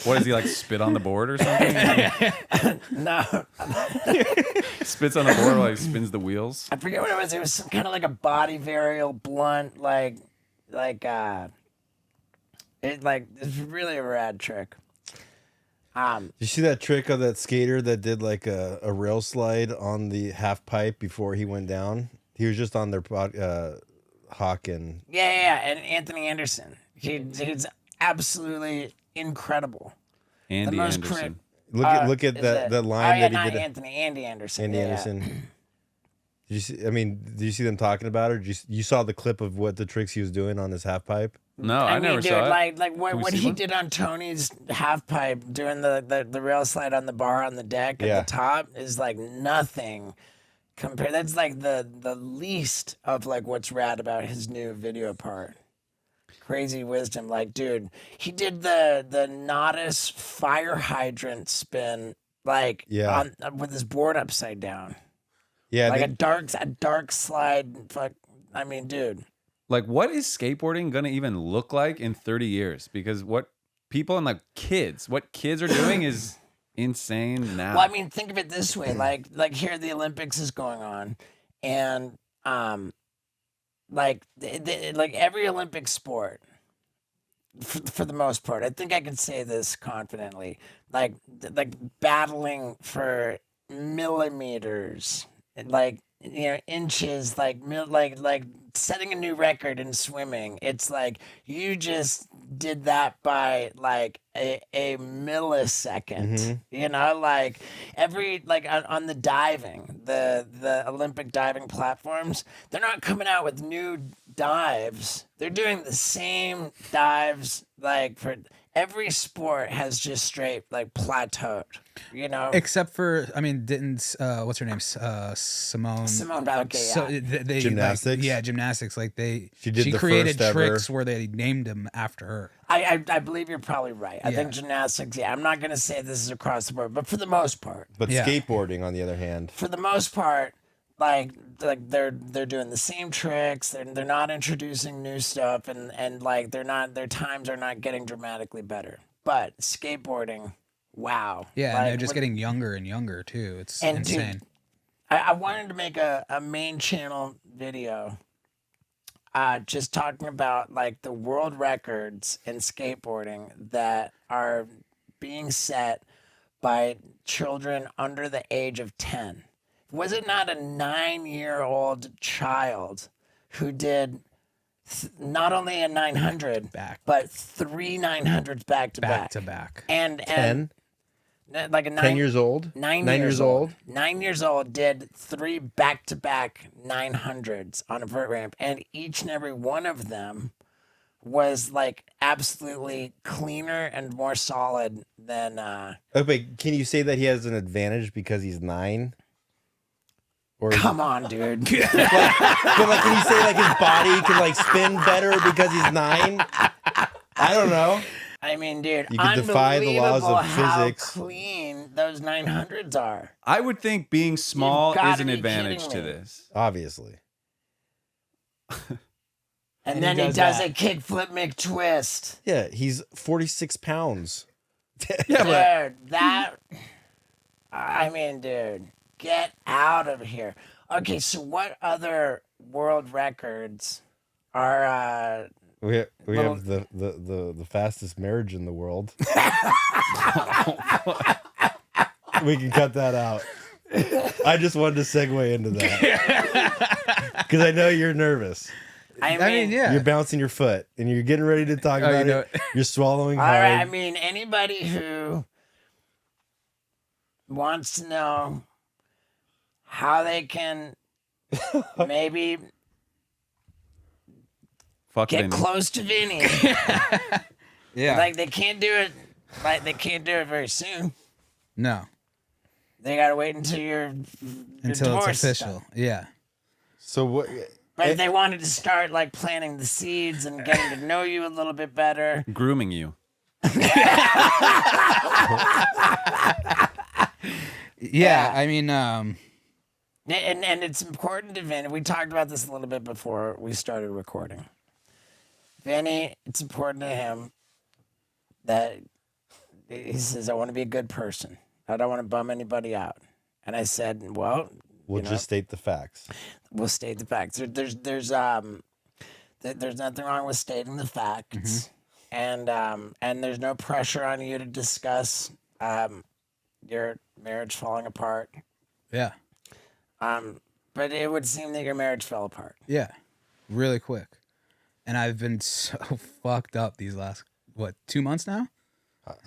What does he like spit on the board or something? No. Spits on the board while he spins the wheels. I forget what it was. It was some kind of like a body varial blunt, it's really a rad trick. Did you see that trick of that skater that did like a rail slide on the half pipe before he went down? He was just on their Hawk and And Anthony Anderson. He's absolutely incredible. Andy Anderson. Look at that line that he not did. Andy Anderson. Andy Anderson. Did you see? I mean, did you see them talking about it? Or you saw the clip of what the tricks he was doing on his half pipe? No, I never saw it. What he did on Tony's half pipe doing the rail slide on the bar on the deck at the top is like nothing compared. That's like the least of what's rad about his new video part. Crazy wisdom, dude. He did the Nodus fire hydrant spin with his board upside down. Yeah, a dark slide. I mean, dude. What is skateboarding gonna even look like in 30 years? Because what people and what kids are doing is insane now. Well, I mean, think of it this way: here the Olympics is going on, and every Olympic sport, for the most part, I think I can say this confidently, battling for millimeters, inches, setting a new record in swimming. It's you just did that by like a millisecond. You know, like every like on the diving, the Olympic diving platforms, they're not coming out with new dives. They're doing the same dives like for every sport has just straight like plateaued. You know, Except for, I mean, didn't what's her name? Simone. Simone Biles. Okay, So yeah. they Gymnastics? Like, yeah, gymnastics. Like She did the created first ever- tricks where they named them after her. I believe you're probably right. I Yeah. think gymnastics. Yeah, I'm not gonna say this is across the board, but for the most part, But Yeah. skateboarding, on the other hand, for the most part, like they're doing the same tricks. They're not introducing new stuff, and like their times are not getting dramatically better. But skateboarding, wow. Yeah, like, and they're just when- getting younger and younger too. It's And dude, insane. I wanted to make a main channel video just talking about like the world records in skateboarding that are being set by children under the age of 10. Was it not a 9-year-old child who did not only a 900 Back but 3 900s back to back to back. and 10, like a 10 years old, 9 years years old. old. 9 years old did 3 back-to-back 900s on a vert ramp, and each and every one of them was like absolutely cleaner and more solid than Oh, but can you say that he has an advantage because he's 9? Or come on, dude. but like, can you say like his body can like spin better because he's 9? I don't know. I mean, dude, You could defy the laws of unbelievable how physics. clean those 900s are. I would think being small gotta is an be advantage kidding to me. this. Obviously. And then he does that. a kickflip McTwist. Yeah, he's 46 pounds. Yeah, Dude, that. I mean, dude, get out of here. Okay, so what other world records are? We Well- have the fastest marriage in the world. We can cut that out. I just wanted to segue into that because I know you're nervous. I mean, I mean, yeah. You're bouncing your foot and you're getting ready to talk about you know it. You're swallowing All hard. right. I mean, anybody who wants to know how they can maybe Fuck get Vinny. close to Vinny, Yeah. like they can't do it. Like they can't do it very soon. no. They gotta wait until your Until divorce it's is official. done. Yeah. So what? But if they wanted to start like planting the seeds and getting to know you a little bit better, Grooming you. Yeah. I mean, and it's important to Vinny. We talked about this a little bit before we started recording. Vinny, it's important to him that he says, "I want to be a good person. I don't want to bum anybody out." And I said, "Well, We'll you just state the facts. we'll state the facts. There's nothing wrong with stating the facts, and there's no pressure on you to discuss your marriage falling apart. yeah. But it would seem that your marriage fell apart. Yeah. Really quick. And I've been so fucked up these last, 2 months now?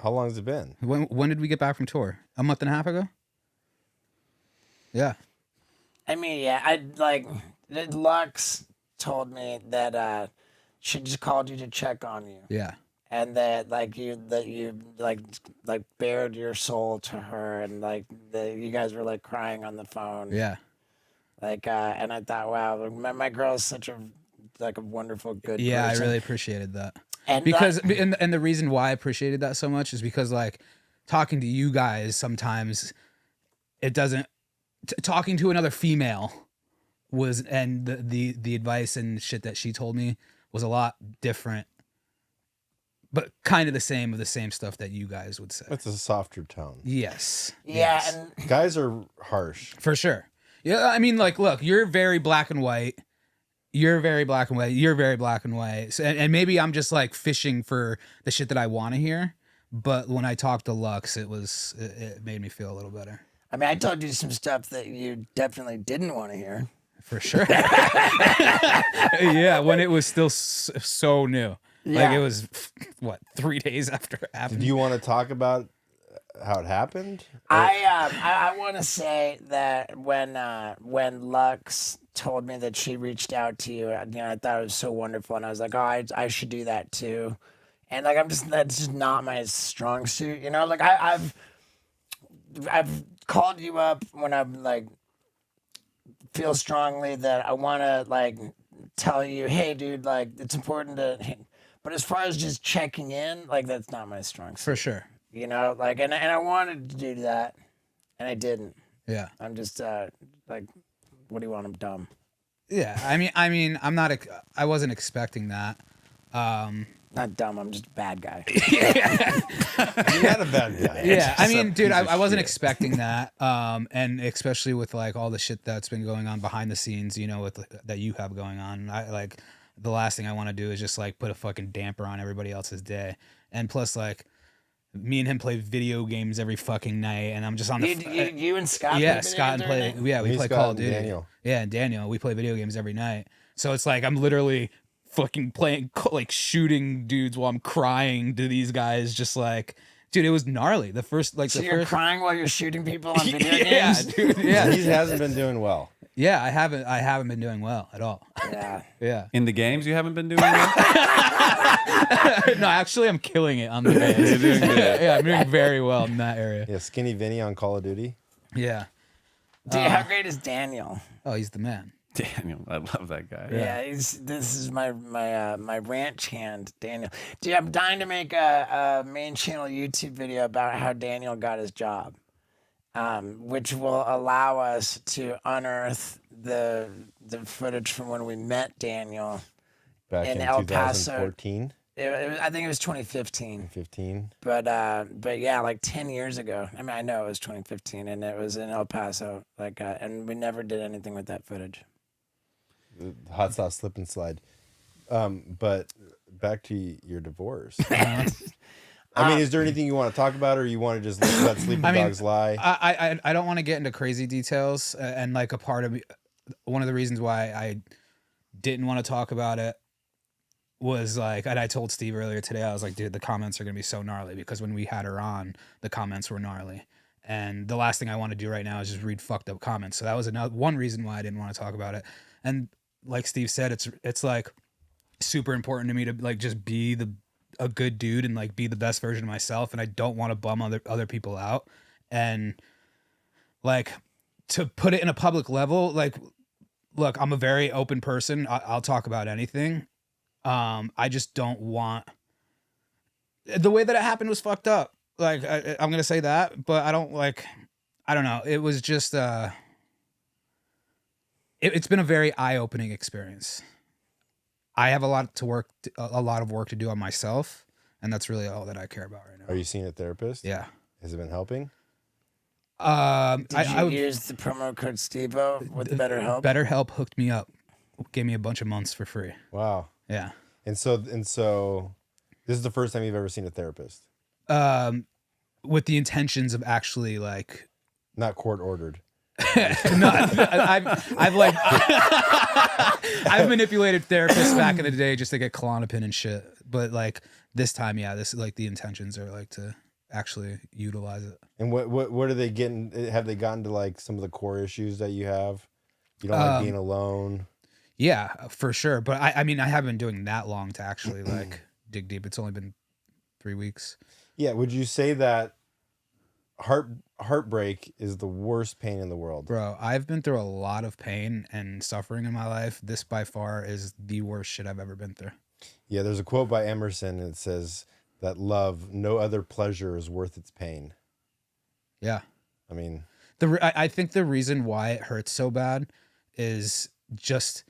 How long has it been? When did we get back from tour? A month and a half ago? Yeah. I mean, yeah, I like Lux told me that she just called you to check on you, Yeah. and that you like bared your soul to her, and like you guys were like crying on the phone. Yeah. Like, and I thought, wow, my girl is such a wonderful, good Yeah, person. I really appreciated that. And Because and the reason why I appreciated that so much is because like talking to you guys sometimes it doesn't talking to another female was and the advice and shit that she told me was a lot different, but kind of the same stuff that you guys would say. It's a softer tone. Yes. yeah, Yes. and Guys are harsh. For sure. Yeah, I mean, like, look, you're very black and white. You're very black and white. You're very black and white. So, and maybe I'm just like fishing for the shit that I want to hear. But when I talked to Lux, it made me feel a little better. I mean, I told you some stuff that you definitely didn't want to hear. For sure. Yeah, when it was still so new. Like Yeah. it was what 3 days after it happened. Do you want to talk about how it happened? I want to say that when Lux told me that she reached out to you, I thought it was so wonderful, and I was like, oh, I should do that too. And like that's just not my strong suit, Like I've called you up when I'm like feel strongly that I want to like tell you, hey, dude, like it's important to. But as far as just checking in, like that's not my strong suit. For sure. Like and I wanted to do that, and I didn't. Yeah. I'm just like, what do you want? I'm dumb. Yeah. I mean, I wasn't expecting that. Not dumb. I'm just a bad guy. You're not a bad guy. Yeah, I mean, Just a dude, piece of I wasn't shit. expecting that, and especially with like all the shit that's been going on behind the scenes, with that you have going on. I like the last thing I want to do is just like put a fucking damper on everybody else's day, and plus like me and him play video games every fucking night, and I'm just on the You and Scott. yeah, play video Scott and games every play night? yeah we Me, play Scott, Call of and Duty. Daniel. Yeah, and Daniel, we play video games every night, so it's like I'm literally fucking playing like shooting dudes while I'm crying to these guys, just like. Dude, it was gnarly. The first, like So the you're first, crying while you're shooting people on video yeah, games? dude, yeah, He hasn't been doing well. yeah. I haven't been doing well at all. Yeah. Yeah. In the games, you haven't been doing well? No, actually, I'm killing it on the games. You're doing good. Yeah, I'm doing very well in that area. Yeah, Skinny Vinny on Call of Duty. Yeah. Dude, how great is Daniel? Oh, he's the man. Daniel, I love that guy. Yeah, this is my ranch hand, Daniel. Dude, I'm dying to make a main channel YouTube video about how Daniel got his job, which will allow us to unearth the footage from when we met Daniel. Back In in El Paso. 2014, I think it was 2015, 15. but yeah, like 10 years ago. I mean, I know it was 2015, and it was in El Paso, and we never did anything with that footage. The hot sauce slip and slide. But back to your divorce. I mean, is there anything you want to talk about, or you want to just let sleeping dogs lie? I don't want to get into crazy details, and like a part of one of the reasons why I didn't want to talk about it was like, and I told Steve earlier today, I was like, dude, the comments are gonna be so gnarly because when we had her on, the comments were gnarly. And the last thing I want to do right now is just read fucked up comments. So that was one reason why I didn't want to talk about it. And like Steve said, it's like super important to me to like just be a good dude and like be the best version of myself. And I don't want to bum other people out. And like to put it in a public level, like, look, I'm a very open person. I'll talk about anything. I just don't want the way that it happened was fucked up. Like I'm gonna say that, but I don't know. It was just it's been a very eye-opening experience. I have a lot of work to do on myself, and that's really all that I care about right now. Are you seeing a therapist? Yeah. Has it been helping? Did you I would use the promo code Stevo with BetterHelp? BetterHelp hooked me up, gave me a bunch of months for free. Wow. Yeah. And so this is the first time you've ever seen a therapist, With the intentions of actually like not court ordered. no, I've like I've manipulated therapists back in the day just to get Klonopin and shit. But like this time, yeah, this is like the intentions are like to actually utilize it. And what are they getting? Have they gotten to like some of the core issues that you have? You don't like being alone. Yeah, for sure. But I mean, I haven't been doing that long to actually like dig deep. It's only been 3 weeks. Yeah. Would you say that heartbreak is the worst pain in the world? Bro, I've been through a lot of pain and suffering in my life. This by far is the worst shit I've ever been through. Yeah. There's a quote by Emerson that says that no other pleasure is worth its pain. Yeah. I mean, I think the reason why it hurts so bad is just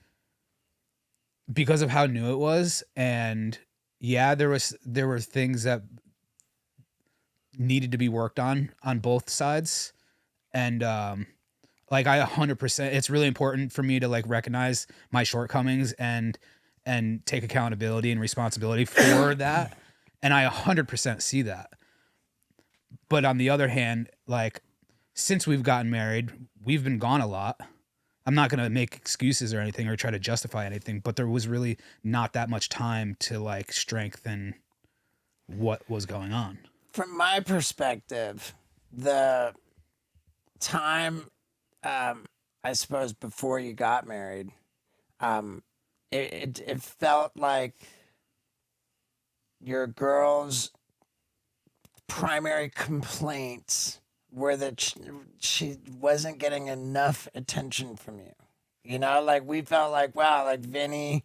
because of how new it was. And yeah, there were things that needed to be worked on both sides. And like I 100%, it's really important for me to like recognize my shortcomings and take accountability and responsibility for that. And I 100% see that. But on the other hand, like since we've gotten married, we've been gone a lot. I'm not gonna make excuses or anything or try to justify anything, but there was really not that much time to like strengthen what was going on. From my perspective, the time, I suppose, before you got married, it felt like your girl's primary complaints were that she wasn't getting enough attention from you. You know, like we felt like, wow, like Vinny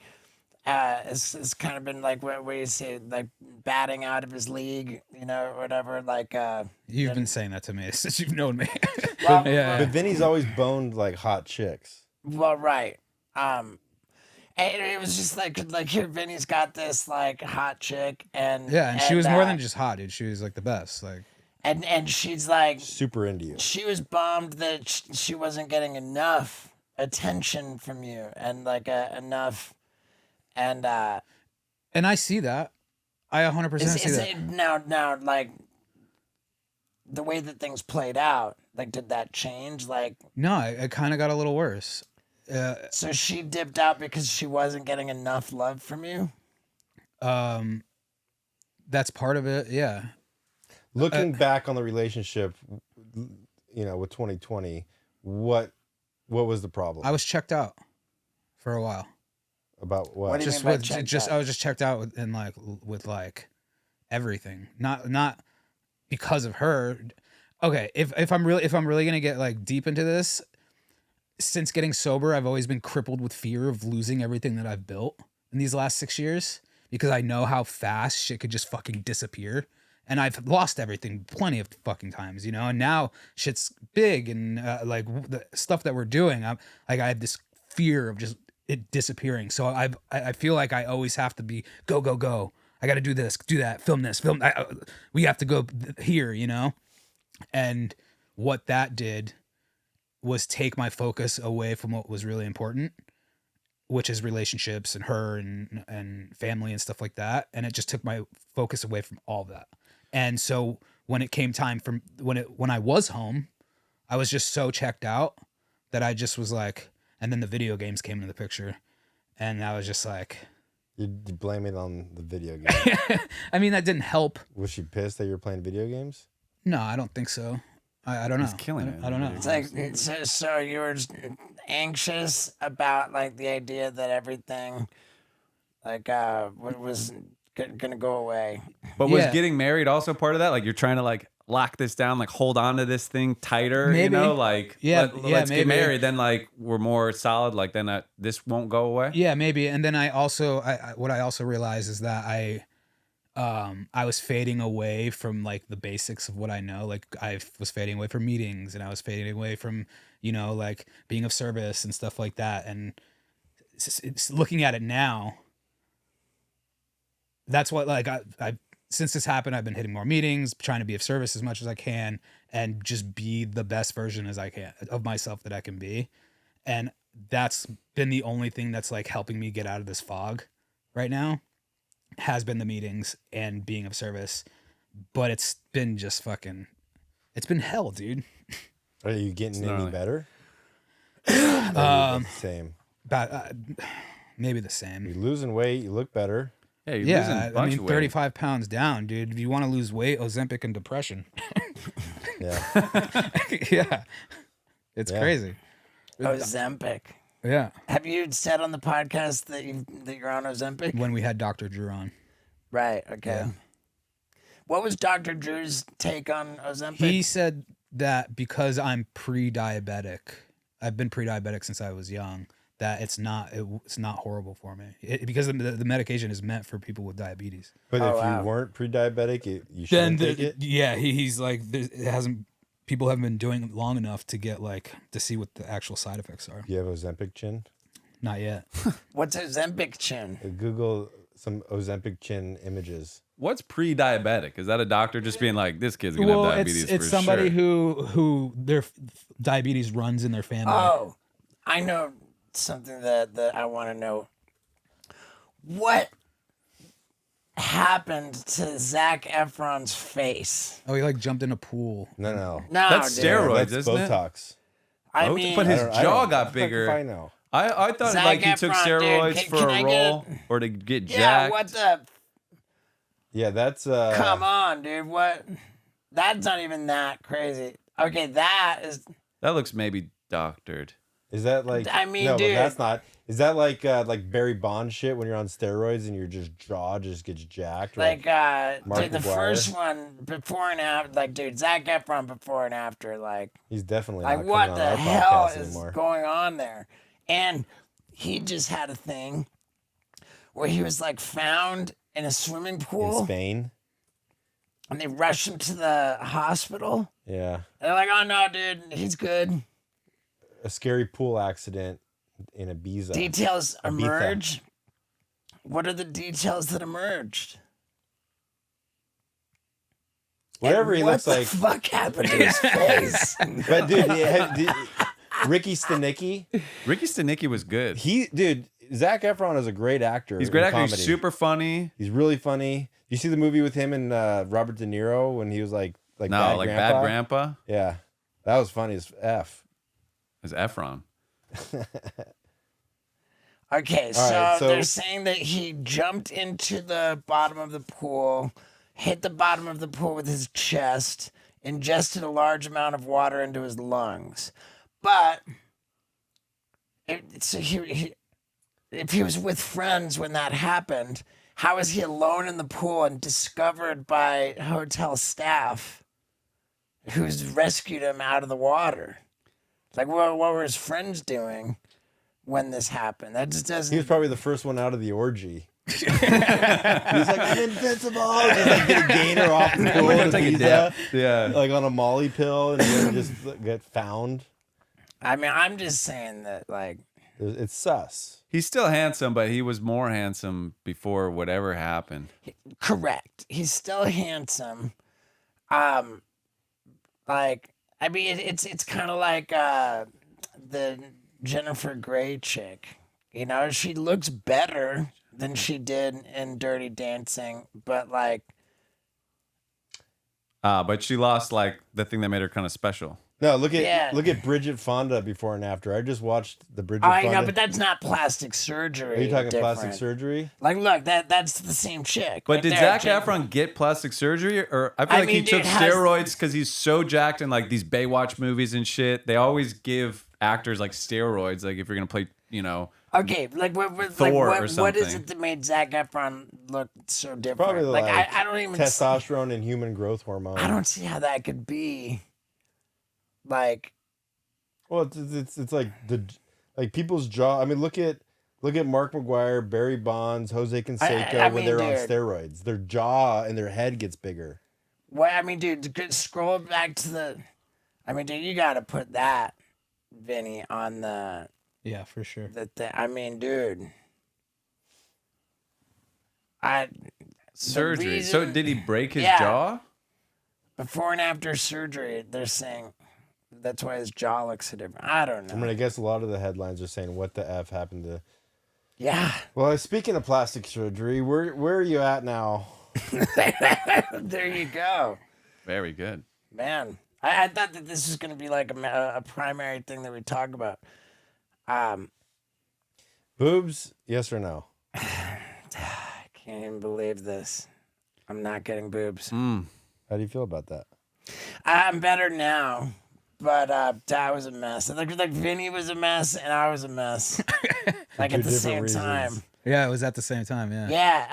has kind of been like, what do you say, like batting out of his league, you know, or whatever. Like, You've been saying that to me since you've known me. well, Yeah. But Vinny's always boned like hot chicks. well, right. And it was just like here, Vinny's got this like hot chick, and Yeah, and she was more than just hot, dude. She was like the best. Like, and she's like, Super into you. she was bummed that she wasn't getting enough attention from you, and like enough, and and I see that. I 100% see is that. it now like the way that things played out? Like, did that change? Like, No, it kind of got a little worse. so she dipped out because she wasn't getting enough love from you. That's part of it. Yeah. Looking back on the relationship, you know, with 2020, what was the problem? I was checked out for a while. About what? What do you Just mean by with checked just out? I was just checked out with like everything. Not because of her. Okay, if I'm really going to get like deep into this, since getting sober, I've always been crippled with fear of losing everything that I've built in these last 6 years because I know how fast shit could just fucking disappear. And I've lost everything plenty of fucking times, you know. And now shit's big, and like the stuff that we're doing, I have this fear of just it disappearing. So I feel like I always have to be go. I got to do this, do that, film this, film. We have to go here, you know. And what that did was take my focus away from what was really important, which is relationships and her and family and stuff like that. And it just took my focus away from all that. And so when it came time from when I was home, I was just so checked out that I just was like, and then the video games came into the picture, and I was just like, You blame it on the video game. I mean, that didn't help. Was she pissed that you were playing video games? No, I don't think so. I don't know. He's killing it. I don't know. It's like so you were just anxious about like the idea that everything like was gonna go away. But was Yeah. getting married also part of that? Like you're trying to like lock this down, like hold on to this thing tighter, Maybe. you know? Like Yeah, let's maybe. get married, then like we're more solid, like then this won't go away. Yeah, maybe. And then I also, what I also realized is that I was fading away from like the basics of what I know. Like I was fading away from meetings, and I was fading away from, you know, like being of service and stuff like that. And it's looking at it now, that's what like I since this happened, I've been hitting more meetings, trying to be of service as much as I can, and just be the best version as I can of myself that I can be. And that's been the only thing that's like helping me get out of this fog right now, has been the meetings and being of service. But it's been just fucking, it's been hell, dude. Are you getting any gnarly. better? Or are you the same. About maybe the You're same. losing weight. You look better. Yeah, you're losing a Yeah, I bunch mean, of weight. 35 pounds down, dude. If you want to lose weight, Ozempic and depression. Yeah. Yeah, it's Yeah. crazy. Ozempic. Yeah, Have you said on the podcast that you're on Ozempic? when we had Dr. Drew on. Right. Okay. Yeah. What was Dr. Drew's take on Ozempic? He said that because I'm pre-diabetic, I've been pre-diabetic since I was young, that it's not horrible for me. Because the medication is meant for people with diabetes. But Oh, if wow. you weren't pre-diabetic, you shouldn't take it. Yeah, he's like, it hasn't. People haven't been doing it long enough to get like to see what the actual side effects are. Do you have Ozempic chin? Not yet. What's Ozempic chin? Google some Ozempic chin images. What's pre-diabetic? Is that a doctor just being like, this kid's gonna have diabetes it's for somebody sure? who their diabetes runs in their family. Oh, I know something that I want to know. What happened to Zac Efron's face? Oh, he like jumped in a pool. No. No, That's dude. steroids, That's isn't it? Botox. I Oh, mean, but his I don't- jaw I got don't- bigger. I know. I thought Zac like he took Efron, dude, steroids for can a I get role or to get yeah, jacked. what the? Yeah, that's Come on, dude. What? That's not even that crazy. Okay, that is. That looks maybe doctored. Is that like? I mean, no, dude. but that's not. Is that like Barry Bonds shit when you're on steroids and your just jaw just gets jacked? Or Like, Mark dude, the McGuire? first one before and after, like, dude, Zac Efron before and after, like, he's definitely like not what coming the on our hell podcast is anymore. going on there? And he just had a thing where he was like found in a swimming In pool, Spain, and they rushed him to the hospital. yeah, And they're like, "Oh no, dude, he's good." a scary pool accident in Ibiza. Details Ibiza. emerge. What are the details that emerged? Whatever And he what looks the like. fuck happened to his face? But dude, Ricky Stenicki, Ricky Stenicki was good. Zac Efron is a great actor. He's a great in actor. He's comedy. super funny. He's really funny. You see the movie with him and Robert De Niro when he was like No, Bad like Grandpa? Bad Grandpa Yeah, that was funny as f. is Efron. Okay, All right, so- they're saying that he jumped into the bottom of the pool, hit the bottom of the pool with his chest, ingested a large amount of water into his lungs. But if he was with friends when that happened, how is he alone in the pool and discovered by hotel staff who's rescued him out of the water? Like, what were his friends doing when this happened? That just doesn't. He was probably the first one out of the orgy. He's like, I'm invincible. Just like get a gainer off the pool. Go in take a Ibiza, dip. Yeah. like on a Molly pill, and then just get found. I mean, I'm just saying that, like, It's sus. He's still handsome, but he was more handsome before whatever happened. correct. He's still handsome. Like, I mean, it's kind of like the Jennifer Grey chick. You know, she looks better than she did in Dirty Dancing, but like, But she lost like the thing that made her kind of special. No, look Yeah. at Bridget Fonda before and after. I just watched the Bridget I Fonda. know, but that's not plastic surgery. Are you talking different. plastic surgery? Like, look, that's the same chick. But right did there, Zac Jen- Efron get plastic surgery? Or I feel I like he mean, took dude, has- steroids because he's so jacked in like these Baywatch movies and shit. They always give actors like steroids, like if you're gonna play, you know. Okay, like what, Thor like, or what is something. it that made Zac Efron look so different? Probably like like I don't even testosterone and human growth hormone. I don't see how that could be. Like, Well, it's like people's jaw. I mean, look at Mark McGuire, Barry Bonds, Jose Canseco I when mean, they're on dude. steroids. Their jaw and their head gets bigger. what I mean, dude, scroll back to the. I mean, dude, you got to put that, Vinny, on the Yeah, for sure. thing. I mean, dude, Surgery. So reason- did he break his Yeah. jaw? before and after surgery, they're saying that's why his jaw looks so different. I don't know. I mean, I guess a lot of the headlines are saying what the f happened to. Yeah. Well, speaking of plastic surgery, where are you at now? There you go. Very good. Man, I thought that this was going to be like a primary thing that we talk about. Boobs? Yes or no? I can't even believe this. I'm not getting boobs. How do you feel about that? I'm better now, but that was a mess. Like Vinny was a mess and I was a mess. Like two at the same different time. reasons. Yeah, it was at the same time. Yeah. Yeah,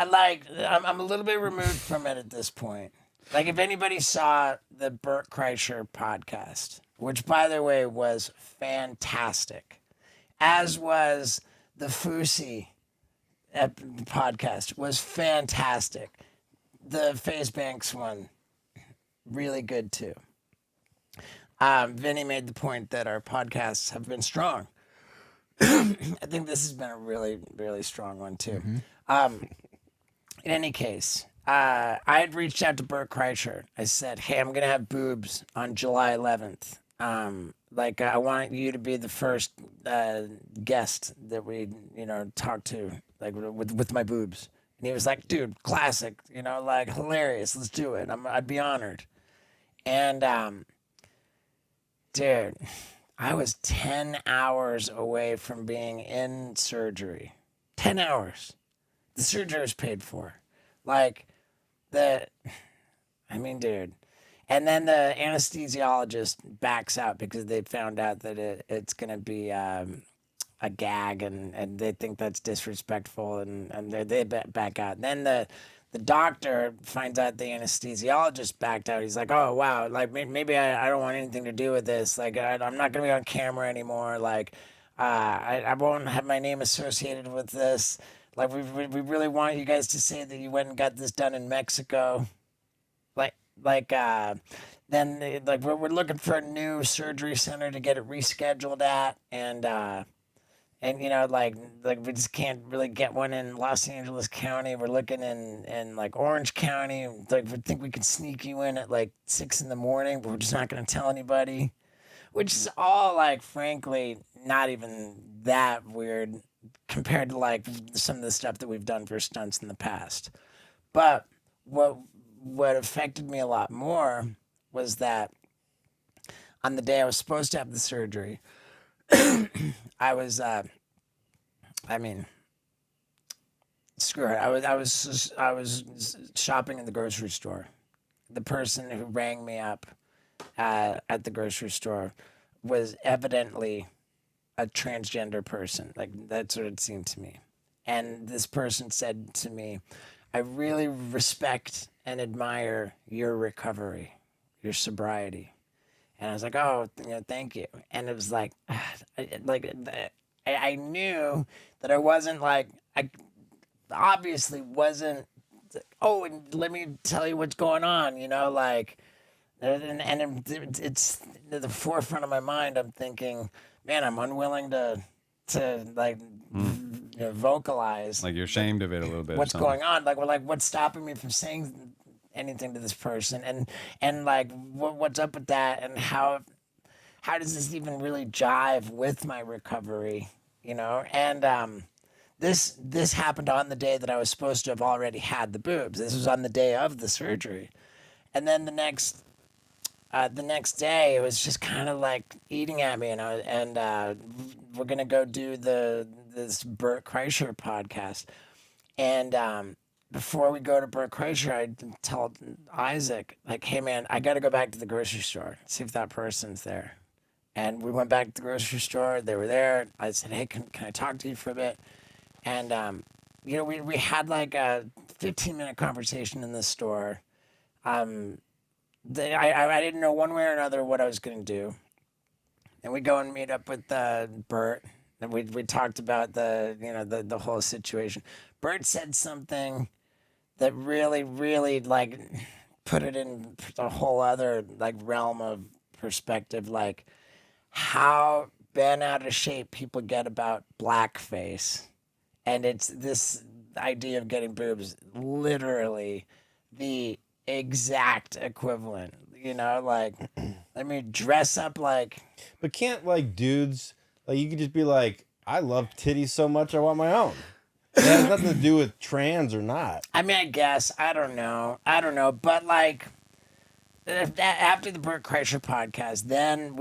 I'm a little bit removed from it at this point. Like if anybody saw the Burt Kreischer podcast, which by the way was fantastic, as was the Fousey podcast was fantastic. The FaZe Banks one, really good too. Vinny made the point that our podcasts have been strong. I think this has been a really, really strong one too. In any case, I had reached out to Burt Kreischer. I said, "Hey, I'm gonna have boobs on July 11th. I want you to be the first guest that we, talk to, like with my boobs." And he was like, "Dude, classic, like hilarious. Let's do it. I'd be honored." And dude, I was 10 hours away from being in surgery. 10 hours. The surgery was paid for. Like, dude. And then the anesthesiologist backs out because they found out that it's going to be a gag, and they think that's disrespectful, and they back out. Then the doctor finds out the anesthesiologist backed out. He's like, oh, wow, like maybe I don't want anything to do with this. Like, I'm not going to be on camera anymore. Like, I won't have my name associated with this. Like, we really want you guys to say that you went and got this done in Mexico. Then we're looking for a new surgery center to get it rescheduled at, and we just can't really get one in Los Angeles County. We're looking in like Orange County. Like, we think we could sneak you in at like 6 a.m, but we're just not going to tell anybody, which is all, like, frankly not even that weird compared to like some of the stuff that we've done for stunts in the past. But what affected me a lot more was that on the day I was supposed to have the surgery, I was, screw it. I was shopping in the grocery store. The person who rang me up at the grocery store was evidently a transgender person. Like, that's what it seemed to me. And this person said to me, I really respect and admire your recovery, your sobriety. And I was like, oh, thank you. And it was like, I knew that I wasn't like, I obviously wasn't, oh, and let me tell you what's going on, like, and it's at the forefront of my mind. I'm thinking, man, I'm unwilling to like, vocalize. Like, you're ashamed of it a little bit. What's going on? Like, what's stopping me from saying anything to this person? And like, what's up with that? And how does this even really jive with my recovery? And this happened on the day that I was supposed to have already had the boobs. This was on the day of the surgery, and then the next day, it was just kind of like eating at me, and we're gonna go do this Bert Kreischer podcast, and before we go to Bert Kreischer, I told Isaac, like, hey man, I got to go back to the grocery store, see if that person's there, and we went back to the grocery store. They were there. I said, hey, can I talk to you for a bit? And we had like a 15-minute conversation in the store. I didn't know one way or another what I was going to do. And we go and meet up with Bert, and we talked about the whole situation. Bert said something that really, really, like, put it in a whole other, like, realm of perspective, like how bent out of shape people get about blackface. And it's this idea of getting boobs, literally the exact equivalent, like, let me dress up like. But can't, like, dudes, like, you could just be like, I love titties so much I want my own. It has nothing to do with trans or not. I mean, I guess, I don't know, but like, after the Bert Kreischer podcast, then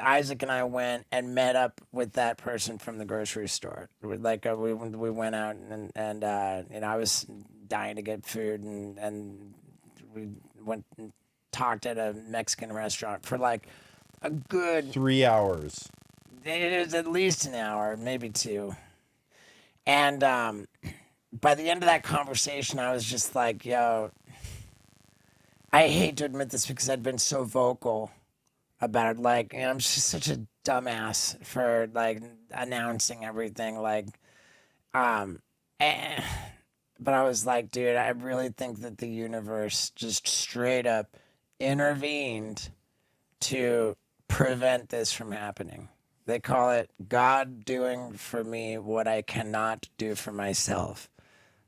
Isaac and I went and met up with that person from the grocery store. Like, we went out and I was dying to get food, and we went and talked at a Mexican restaurant for like a good 3 hours. It was at least an hour, maybe 2. And by the end of that conversation, I was just like, yo, I hate to admit this because I'd been so vocal about it. Like, I'm just such a dumbass for, like, announcing everything. Like, but I was like, dude, I really think that the universe just straight up intervened to prevent this from happening. They call it God doing for me what I cannot do for myself.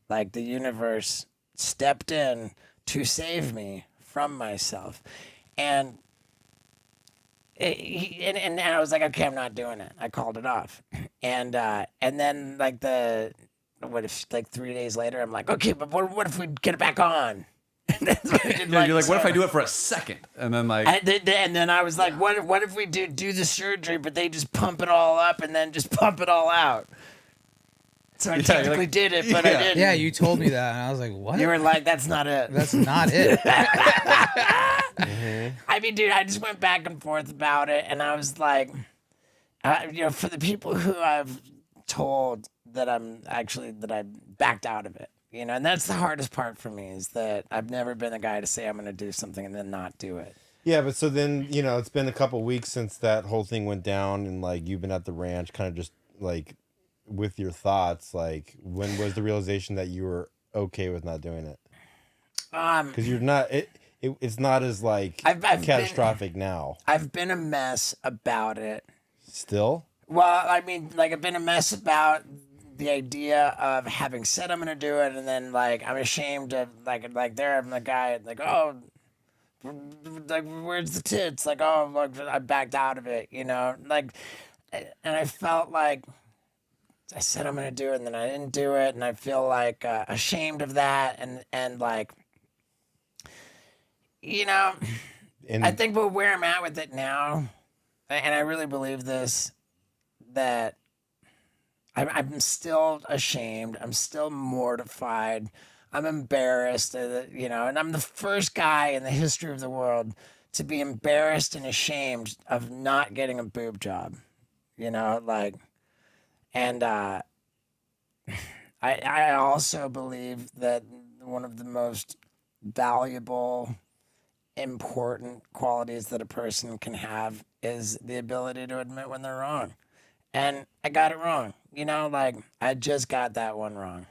Like, the universe stepped in to save me from myself. And I was like, okay, I'm not doing it. I called it off. And then, like, 3 days later, I'm like, okay, but what if we get it back on? That's what I did, Yeah, you're like, what if I do it for a second? And then like, and then I was like, what if we do the surgery, but they just pump it all up and then just pump it all out? So I you're technically like- did it, but I didn't. Yeah, you told me that, and I was like, what? You were like, that's not it. That's not it. I mean, dude, I just went back and forth about it, and I was like, for the people who I've told that I backed out of it, and that's the hardest part for me is that I've never been a guy to say I'm going to do something and then not do it. Yeah, but so then, it's been a couple weeks since that whole thing went down, and like you've been at the ranch kind of just like with your thoughts, like when was the realization that you were okay with not doing it? Because you're not it's not as like I've catastrophic now. I've been a mess about it. Still? Well, I mean, like I've been a mess about the idea of having said I'm gonna do it, and then like I'm ashamed of like there I'm the guy like, oh, like where's the tits? Like, oh, like I backed out of it, like, and I felt like I said I'm gonna do it, and then I didn't do it, and I feel like ashamed of that, and like, And I think where I'm at with it now, and I really believe this, that I'm still ashamed. I'm still mortified. I'm embarrassed, and I'm the first guy in the history of the world to be embarrassed and ashamed of not getting a boob job, like, and I also believe that one of the most valuable, important qualities that a person can have is the ability to admit when they're wrong. And I got it wrong. Like I just got that one wrong.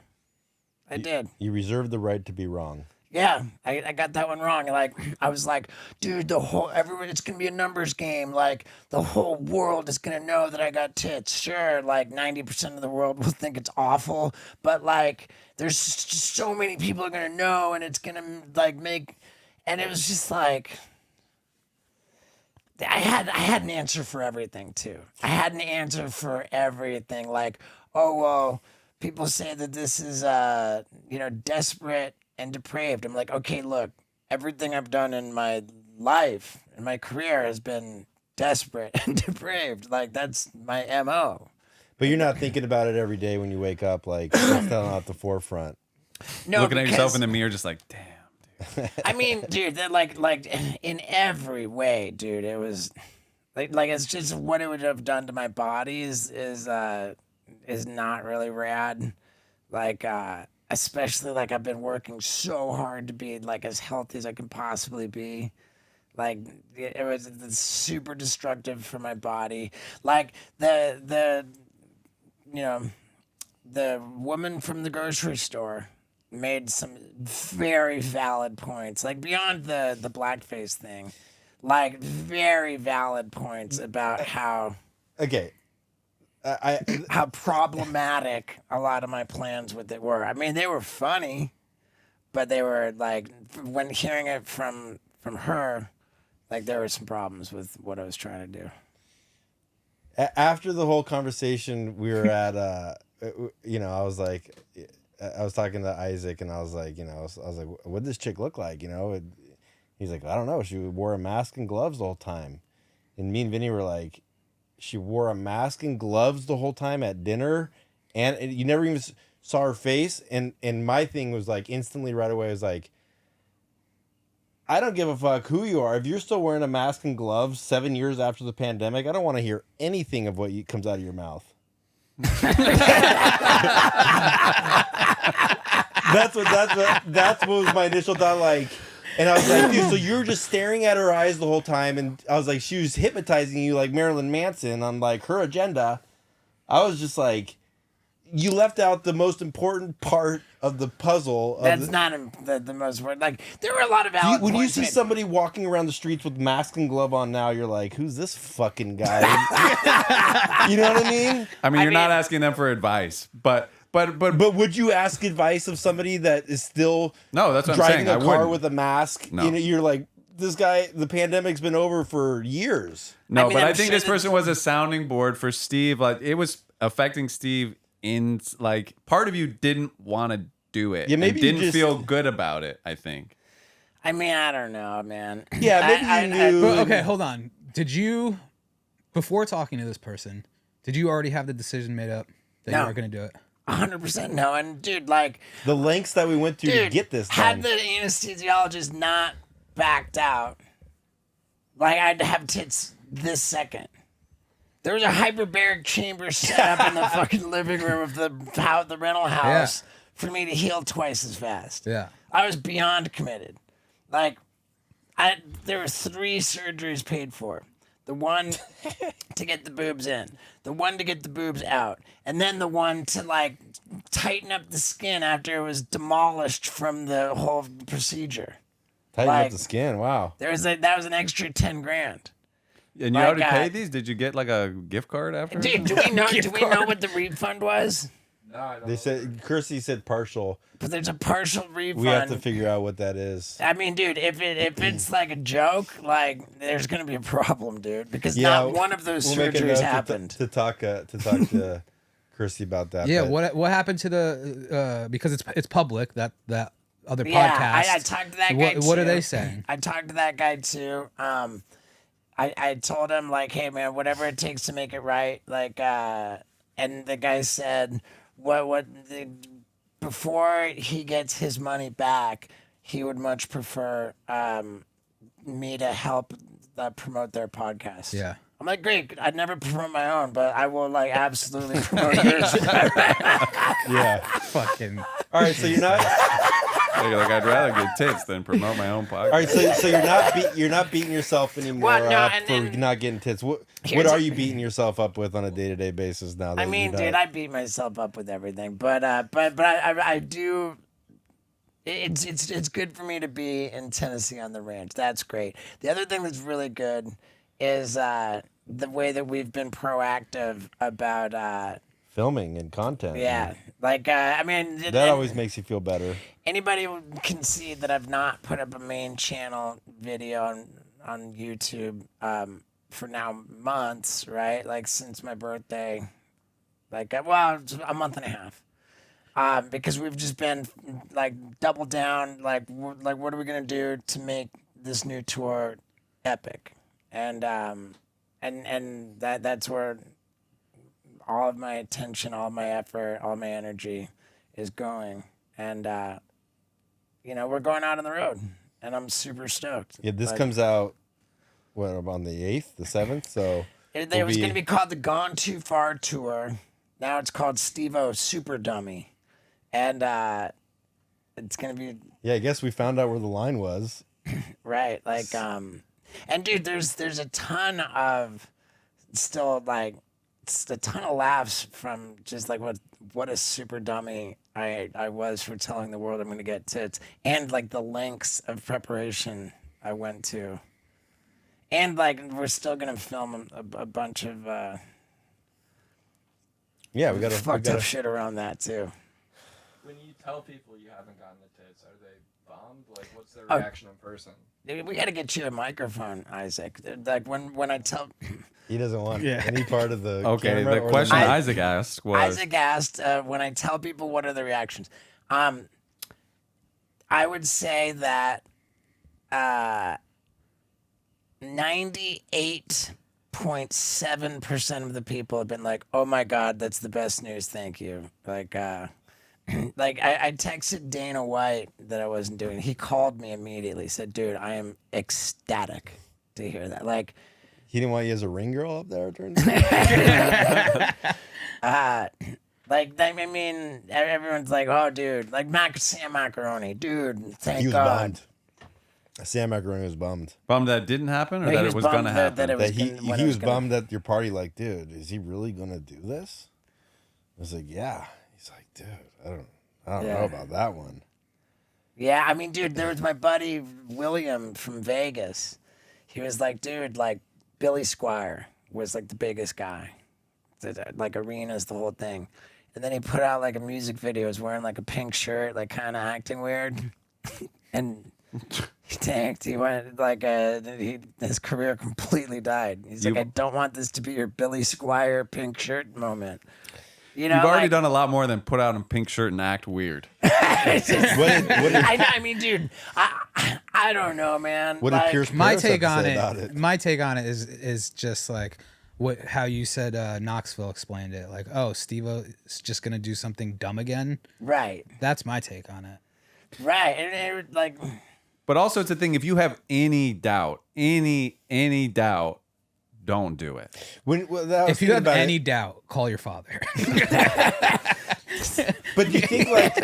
I did. you reserve the right to be wrong. Yeah, I got that one wrong. Like I was like, dude, it's gonna be a numbers game. Like the whole world is gonna know that I got tits. Sure, like 90% of the world will think it's awful, but like there's just so many people are gonna know, and it's gonna like make. And it was just like I had an answer for everything too. I had an answer for everything. Like, oh well, people say that this is desperate and depraved. I'm like, okay, look, everything I've done in my life, in my career, has been desperate and depraved. Like that's my MO. But you're not thinking about it every day when you wake up, like it's not at the forefront. No, looking at yourself because- in the mirror, just like, damn. I mean, dude, that like in every way, dude, it was like it's just what it would have done to my body is not really rad. Like especially like I've been working so hard to be like as healthy as I can possibly be. Like it was super destructive for my body. Like the woman from the grocery store made some very valid points, like beyond the blackface thing, like very valid points about how Okay. how problematic a lot of my plans with it were. I mean, they were funny, but they were like when hearing it from her, like there were some problems with what I was trying to do. After the whole conversation we were at, I was like, I was talking to Isaac, and I was like, I was like, what'd this chick look like? He's like, I don't know. She wore a mask and gloves the whole time. And me and Vinny were like, she wore a mask and gloves the whole time at dinner, and you never even saw her face. And my thing was like instantly right away was like, I don't give a fuck who you are. If you're still wearing a mask and gloves 7 years after the pandemic, I don't want to hear anything of what comes out of your mouth. That's what was my initial thought. Like, and I was like, dude, so you're just staring at her eyes the whole time, and I was like, she was hypnotizing you like Marilyn Manson on like her agenda. I was just like, you left out the most important part of the puzzle. That's not the most important. Like there were a lot of valid When you points see made. somebody walking around the streets with mask and glove on now, you're like, who's this fucking guy? You know what I mean? I mean, you're not mean- asking them for advice, but But would you ask advice of somebody that is still no, that's what I'm driving saying. a I car wouldn't. with a mask? No. You're like, this guy, the pandemic's been over for years. No, I mean, but I'm I think sure this person was a sounding board for Steve. Like it was affecting Steve in like part of you didn't want to do it. Yeah, maybe and you didn't just- feel good about it. I think. I mean, I don't know, man. Yeah, maybe you knew. But, okay, hold on. Did you, before talking to this person, did you already have the decision made up that you No. were going to do it? 100% no. And dude, like, the lengths that we went through to dude, get this had done. the anesthesiologist not backed out, like, I'd have tits this second. There was a hyperbaric chamber set up in the fucking living room of the rental house for me to heal twice as fast. Yeah. I was beyond committed. Like, there were 3 surgeries paid for. The one to get the boobs in, the one to get the boobs out, and then the one to like tighten up the skin after it was demolished from the whole procedure. Tighten up like- the skin. Wow. That was an extra $10,000. And you Like, already paid these? Did you get like a gift card after? Dude, do we know what the refund was? No, I don't They said Kirsty said partial. But there's a partial refund. We have to figure out what that is. I mean, dude, if it's like a joke, like there's gonna be a problem, dude, because not one of those make a surgeries note happened. to talk to Kirsty about that. Yeah, but what happened to the because it's public that other Yeah, podcast. I talked to that guy too. What are they saying? I talked to that guy too. I told him like, hey man, whatever it takes to make it right. Like, and the guy said, before he gets his money back, he would much prefer me to help promote their podcast. Yeah. I'm like, great. I'd never promote my own, but I will like absolutely promote yours. yeah. Fucking. All right, so you're not. Like I'd rather get tits than promote my own podcast. All right, so you're not beating yourself anymore Well, no, up and for then- not getting tits. What Here's are a- you beating yourself up with on a day-to-day basis now? That I mean, you're dude, not- I beat myself up with everything, but I do. It's good for me to be in Tennessee on the ranch. That's great. The other thing that's really good is the way that we've been proactive about. filming and content. Yeah, like I mean, That always makes you feel better. anybody can see that I've not put up a main channel video on YouTube for now months, right? Like since my birthday, like it's a month and a half. Because we've just been like double down, like what are we gonna do to make this new tour epic, and that's where all of my attention, all my effort, all my energy is going, and we're going out on the road, and I'm super stoked. Yeah, this Like, comes out on the 8th, the 7th. So It will was be- going to be called the Gone Too Far Tour. Now it's called Steve-O Super Dummy. And it's going to be, yeah, I guess we found out where the line was. right, like, and dude, there's a ton of, still, like, it's a ton of laughs from just, like, what a super dummy I was for telling the world I'm going to get tits. And, like, the lengths of preparation I went to. And, like, we're still going to film a bunch of Yeah, we got fucked up to. shit around that, too. When you tell people you haven't gotten the tits, are they bummed? Like, what's their Oh. reaction in person? Dude, we got to get you a microphone, Isaac. Like when I tell He doesn't want any part of the. Okay, camera the or question mic. Isaac asked was Isaac asked when I tell people what are the reactions, I would say that 98.7% of the people have been like, "Oh my God, that's the best news, thank you." Like, like I texted Dana White that I wasn't doing. He called me immediately, said, "Dude, I am ecstatic to hear that." Like. He didn't want you as a ring girl up there. It turns out. Like, I mean, everyone's like, "Oh, dude," like Sam Macaroni, dude. Thank He was God. bummed. Sam Macaroni was bummed. bummed that didn't happen or No, he that was it was bummed going to happen. that it was That he gonna- when he it was gonna- bummed at your party. Like, dude, is he really gonna do this? I was like, yeah. He's like, dude, I don't Yeah. know about that one. Yeah, I mean, dude, there was my buddy William from Vegas. He was like, dude, like Billy Squire was like the biggest guy, like arenas, the whole thing. And then he put out like a music video, he was wearing like a pink shirt, like kind of acting weird, and he tanked. He went like his career completely died. He's like, You- I don't want this to be your Billy Squire pink shirt moment. You know, You've already like, done a lot more than put out a pink shirt and act weird. What did- I know. I mean, dude, I I don't know, man. What like, did Pierce My Paris have take to on say it. about it? My take on it is just like how you said Knoxville explained it. Like, oh, Steve-O is just gonna do something dumb again. right, That's my take on it. right, and it, like, But also, it's a thing. If you have any doubt, any doubt, don't do it. If you have any doubt, call your father. But do you think like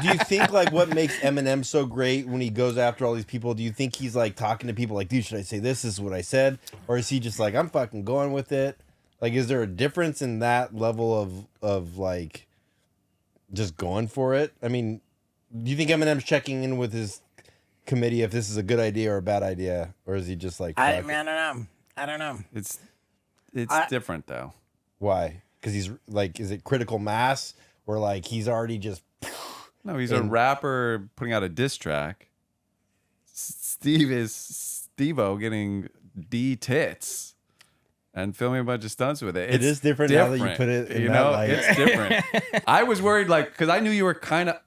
do you think like what makes Eminem so great when he goes after all these people? Do you think he's like talking to people like, dude, should I say this? This is what I said, or is he just like, I'm fucking going with it? Like, is there a difference in that level of like just going for it? I mean, do you think Eminem's checking in with his committee if this is a good idea or a bad idea, or is he just like, I fuck don't know. I don't know. It's different though. why? Because he's like, is it critical mass, or like he's already just No, he's a rapper putting out a diss track. Steve is Steve-O getting D tits and filming a bunch of stunts with it. It is different now that you put it in that light. It's different. I was worried, like, because I knew you were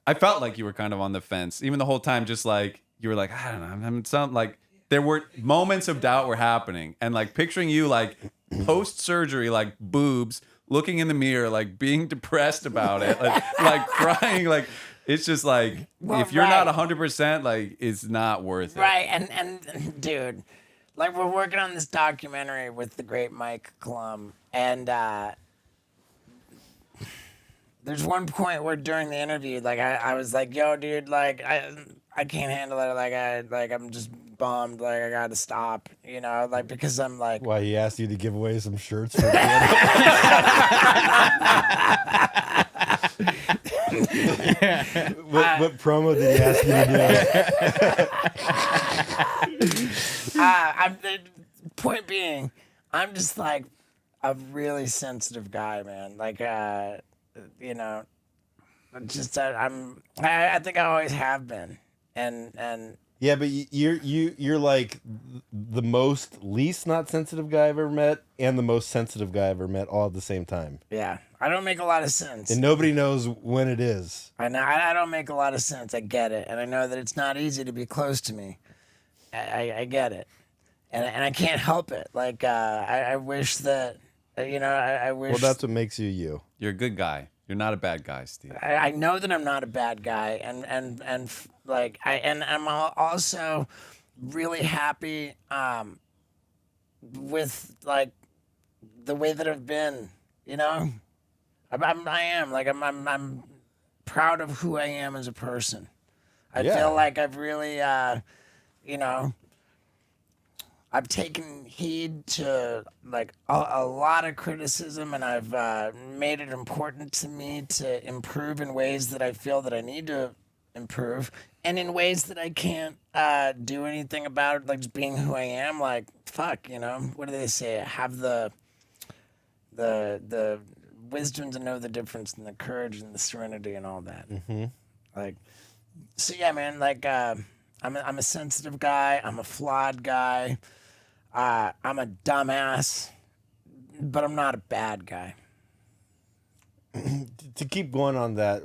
I felt like you were kind of on the fence, even the whole time, just like, you were like, I don't know, I'm something like, there were moments of doubt were happening. And like picturing you like post-surgery, like boobs, looking in the mirror, like being depressed about it, like crying, like, it's just like, Well, if you're right. not 100%, like, it's not worth it. Right, and dude, like we're working on this documentary with the great Mike Klum, and there's one point where during the interview, like I was like, yo, dude, like I can't handle it, like I'm just bummed, like I gotta stop, you know, like because I'm like, why he asked you to give away some shirts for what promo did he ask you to do? I'm the point being, I'm just like a really sensitive guy, man. Like, you know, just I think I always have been, and Yeah, but you're like the most least not sensitive guy I've ever met and the most sensitive guy I've ever met all at the same time. yeah, I don't make a lot of sense. And nobody knows when it is. I know I don't make a lot of sense. I get it, and I know that it's not easy to be close to me. I get it, and I can't help it. Like I wish that you know I wish. Well, that's what makes you you. You're a good guy. You're not a bad guy, Steve. I know that I'm not a bad guy, and like I'm also really happy with like the way that I've been. You know, I'm proud of who I am as a person. I Yeah. feel like I've really you know, I've taken heed to like a lot of criticism, and I've made it important to me to improve in ways that I feel that I need to improve, and in ways that I can't do anything about, like just being who I am. Like fuck, you know, what do they say? Have the wisdom to know the difference, and the courage and the serenity and all that. Mm-hmm. Like, so yeah, man. Like, I'm a sensitive guy. I'm a flawed guy. I'm a dumbass, but I'm not a bad guy. To keep going on that,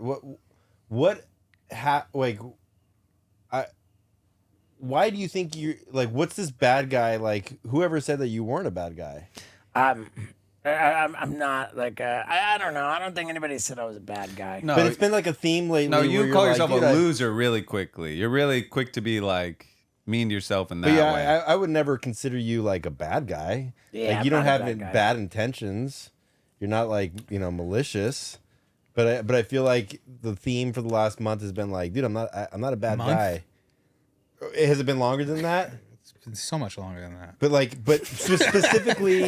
why do you think you're like, what's this bad guy like? Whoever said that you weren't a bad guy? I'm not like I don't know. I don't think anybody said I was a bad guy. No, But it's been like a theme lately. no, where you you're call like, yourself dude, a loser really quickly. You're really quick to be like mean to yourself in that But yeah, way. I would never consider you like a bad guy. Yeah, like I'm you don't not a have bad guy. bad intentions. You're not like, you know, malicious. But I feel like the theme for the last month has been like, dude, I'm not a bad Month? guy. Has it been longer than that? It's so much longer than that. But specifically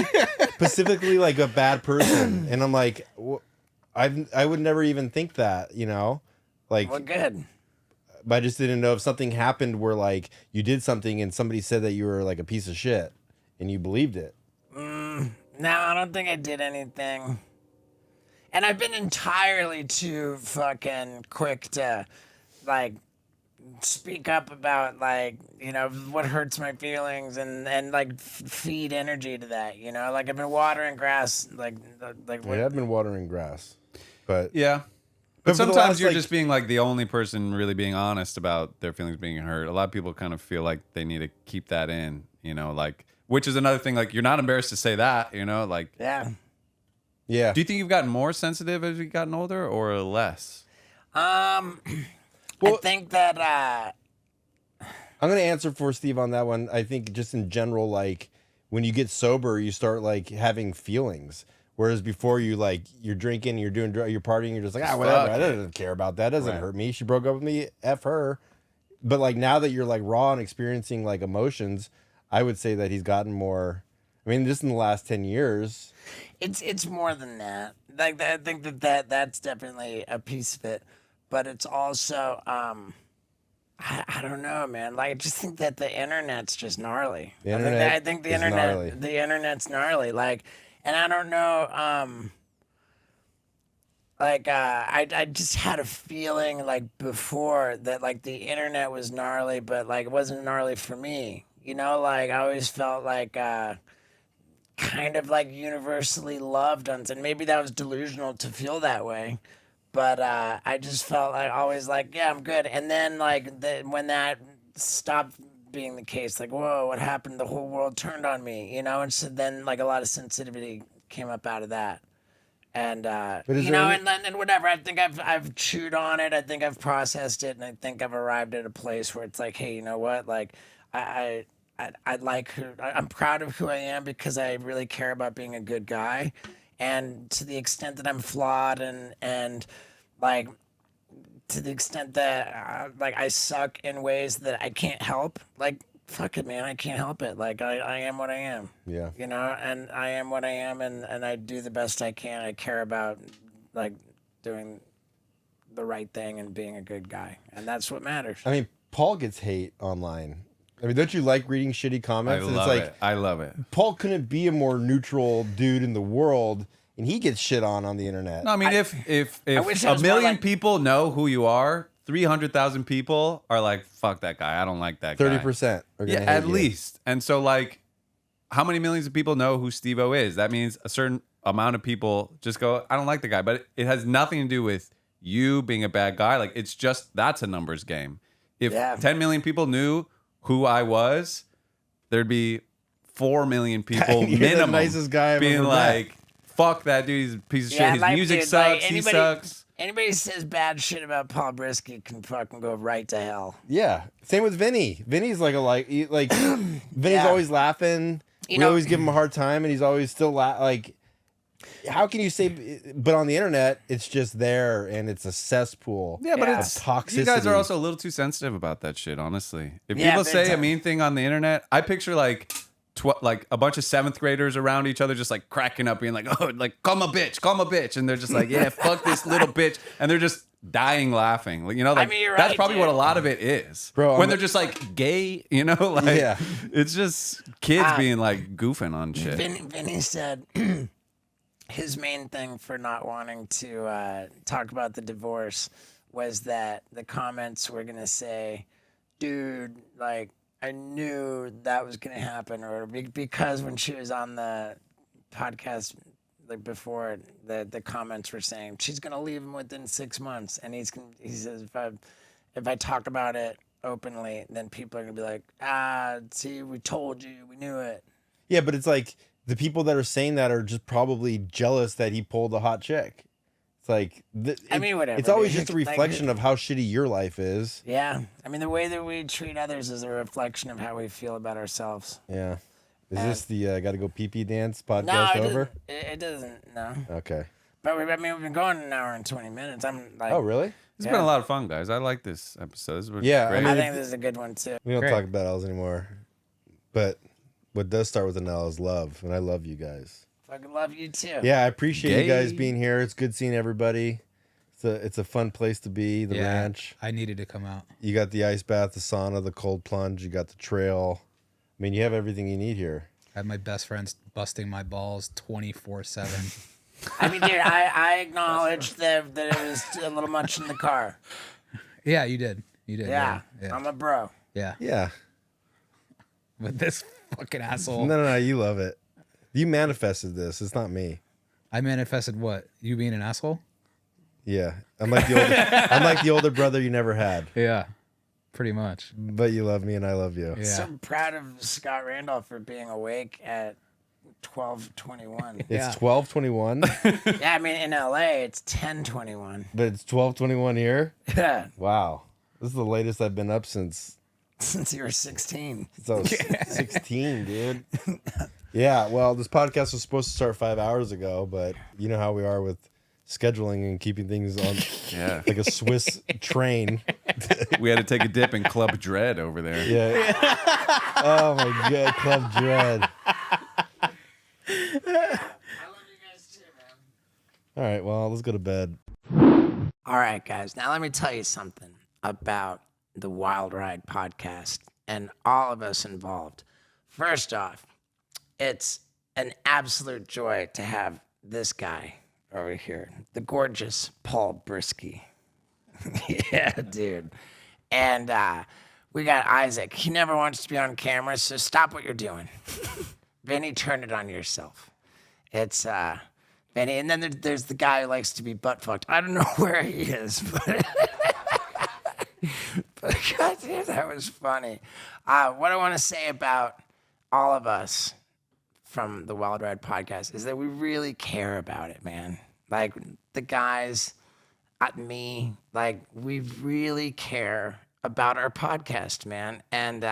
like a bad person, and I'm like, I would never even think that, you know, like. Well, good. But I just didn't know if something happened where like you did something and somebody said that you were like a piece of shit, and you believed it. No, I don't think I did anything. And I've been entirely too fucking quick to, like, speak up about, like, you know, what hurts my feelings and like, feed energy to that, you know? Like, I've been watering grass, like I have been watering grass, but yeah. But for the sometimes last, you're like- just being like the only person really being honest about their feelings being hurt. A lot of people kind of feel like they need to keep that in, you know, like, which is another thing. Like, you're not embarrassed to say that, you know, like, Yeah. Yeah. do you think you've gotten more sensitive as you've gotten older or less? I think that I'm gonna answer for Steve on that one. I think just in general, like when you get sober, you start like having feelings. Whereas before you're drinking, you're partying, you're just like, whatever. Fuck I it. don't care about that. It doesn't Right. hurt me. She broke up with me. F her. But like now that you're like raw and experiencing like emotions, I would say that he's gotten more. I mean, just in the last 10 years. it's more than that. Like I think that's definitely a piece of it, but it's also I don't know, man. Like I just think that the internet's just gnarly. The internet I think the is internet gnarly. the internet's gnarly. Like, and I don't know. I just had a feeling like before that like the internet was gnarly, but like it wasn't gnarly for me. You know, like I always felt like kind of like universally loved, and maybe that was delusional to feel that way. But I just felt like always like, yeah, I'm good. And then like when that stopped being the case, like, whoa, what happened? The whole world turned on me, you know. And so then like a lot of sensitivity came up out of that. And is you there know, any- and whatever. I think I've chewed on it. I think I've processed it, and I think I've arrived at a place where it's like, hey, you know what? Like, I like who I'm proud of who I am because I really care about being a good guy, and to the extent that I'm flawed and like to the extent that like I suck in ways that I can't help, like fuck it, man, I can't help it. Like I am what I am. Yeah. You know, and I am what I am, and I do the best I can. I care about like doing the right thing and being a good guy, and that's what matters. I mean, Paul gets hate online. I mean, don't you like reading shitty I comments? And love it's like it. I love it. Paul couldn't be a more neutral dude in the world, and he gets shit on the internet. No, I mean, if wish I a was more million like- people know who you are, 300,000 people are like, fuck that guy. I don't like that guy. 30% are gonna Yeah, hate at you. least. And so, like, how many millions of people know who Steve-O is? That means a certain amount of people just go, I don't like the guy. But it has nothing to do with you being a bad guy. Like, it's just, that's a numbers game. If Yeah. 10 million people knew who I was, there'd be 4 million people You're the minimum nicest guy I've being ever met. like, fuck that dude, he's a piece of Yeah, shit. His like, music dude, sucks, like, he anybody- sucks. Anybody says bad shit about Paul Brisky can fucking go right to hell. Yeah. Same with Vinny. Vinny's like Vinny's Yeah. always laughing. You We know- always give him a hard time, and he's always still like. How can you say? But on the internet, it's just there, and it's a cesspool. Yeah, but Yeah. it's Toxicity. You guys are also a little too sensitive about that shit, honestly. If Yeah, people big say a time. mean thing on the internet, I picture like like a bunch of 7th graders around each other just like cracking up, being like, oh, like, call him a bitch. And they're just like, yeah, fuck this little bitch. And they're just dying laughing. Like, you know, like mean, you're that's right, probably dude. what a lot of it is. Bro, when I'm- they're just like gay, you know, like Yeah. it's just kids being like goofing on shit. Vinny said his main thing for not wanting to talk about the divorce was that the comments were gonna say, "Dude, like I knew that was gonna happen," or because when she was on the podcast like before, the comments were saying she's gonna leave him within 6 months, and he says if I talk about it openly, then people are gonna be like, see, we told you, we knew it. Yeah, but it's like the people that are saying that are just probably jealous that he pulled a hot chick. It's like I mean, whatever, It's always dude. just a Like- reflection of how shitty your life is. Yeah, I mean the way that we treat others is a reflection of how we feel about ourselves. Yeah. Is this the gotta go pee pee dance podcast No, over? it doesn't. No, Okay. but I mean we've been going an hour and 20 minutes. I'm like, Oh really? It's Yeah. been a lot of fun, guys. I like this episode. This was Yeah, I great. mean, I think this is a good one too. We don't Great. talk about L's anymore. But what does start with an L is love, and I love you guys. Fucking love you too. Yeah, I appreciate you guys Gay. being here. It's good seeing everybody. It's a fun place to be. The Yeah, ranch. I needed to come out. You got the ice bath, the sauna, the cold plunge. You got the trail. I mean, you have everything you need here. I had my best friends busting my balls 24/7. I mean, dude, I acknowledge that it was a little much in the car. Yeah, you did. You did. Yeah, Yeah. I'm a bro. Yeah. Yeah. But this fucking asshole. No. You love it. You manifested this. It's not me. I manifested what? You being an asshole? Yeah, I'm like the older brother you never had, Yeah, pretty much. but you love me and I love you. Yeah. So proud of Scott Randolph for being awake at 12:21. It's Yeah. 12:21, Yeah, I mean in LA it's 10:21. but it's 12:21 here. Yeah, Wow, this is the latest I've been up since since you were 16. I was 16, dude. Yeah, well, this podcast was supposed to start 5 hours ago, but you know how we are with scheduling and keeping things on Yeah. like a Swiss train. We had to take a dip in Club Dread over there. Yeah. Oh my God, Club Dread. I love you guys too, man. All right, well, let's go to bed. All right, guys. Now let me tell you something about the Wild Ride podcast and all of us involved. First off, it's an absolute joy to have this guy over here, the gorgeous Paul Brisky. Yeah, dude. And we got Isaac. He never wants to be on camera, so stop what you're doing. Vinny, turn it on yourself. It's Vinny. And then there's the guy who likes to be butt fucked. I don't know where he is, but but goddamn, that was funny. What I want to say about all of us from the Wild Ride podcast is that we really care about it, man. Like the guys, me, like we really care about our podcast, man. And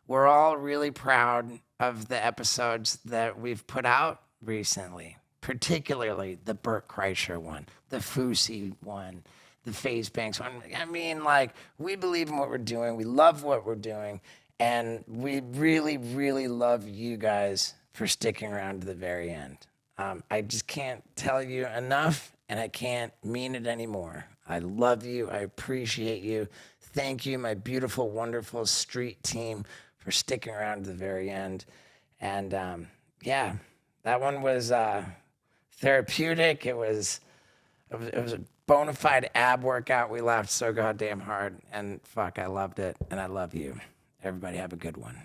we're all really proud of the episodes that we've put out recently, particularly the Burt Kreischer one, the Fousey one, the FaZe Banks one. I mean, like, we believe in what we're doing. We love what we're doing. And we really, really love you guys for sticking around to the very end. I just can't tell you enough, and I can't mean it anymore. I love you. I appreciate you. Thank you, my beautiful, wonderful street team, for sticking around to the very end. And yeah, that one was therapeutic. It was a bona fide ab workout. We laughed so goddamn hard, and fuck, I loved it, and I love you. Everybody have a good one.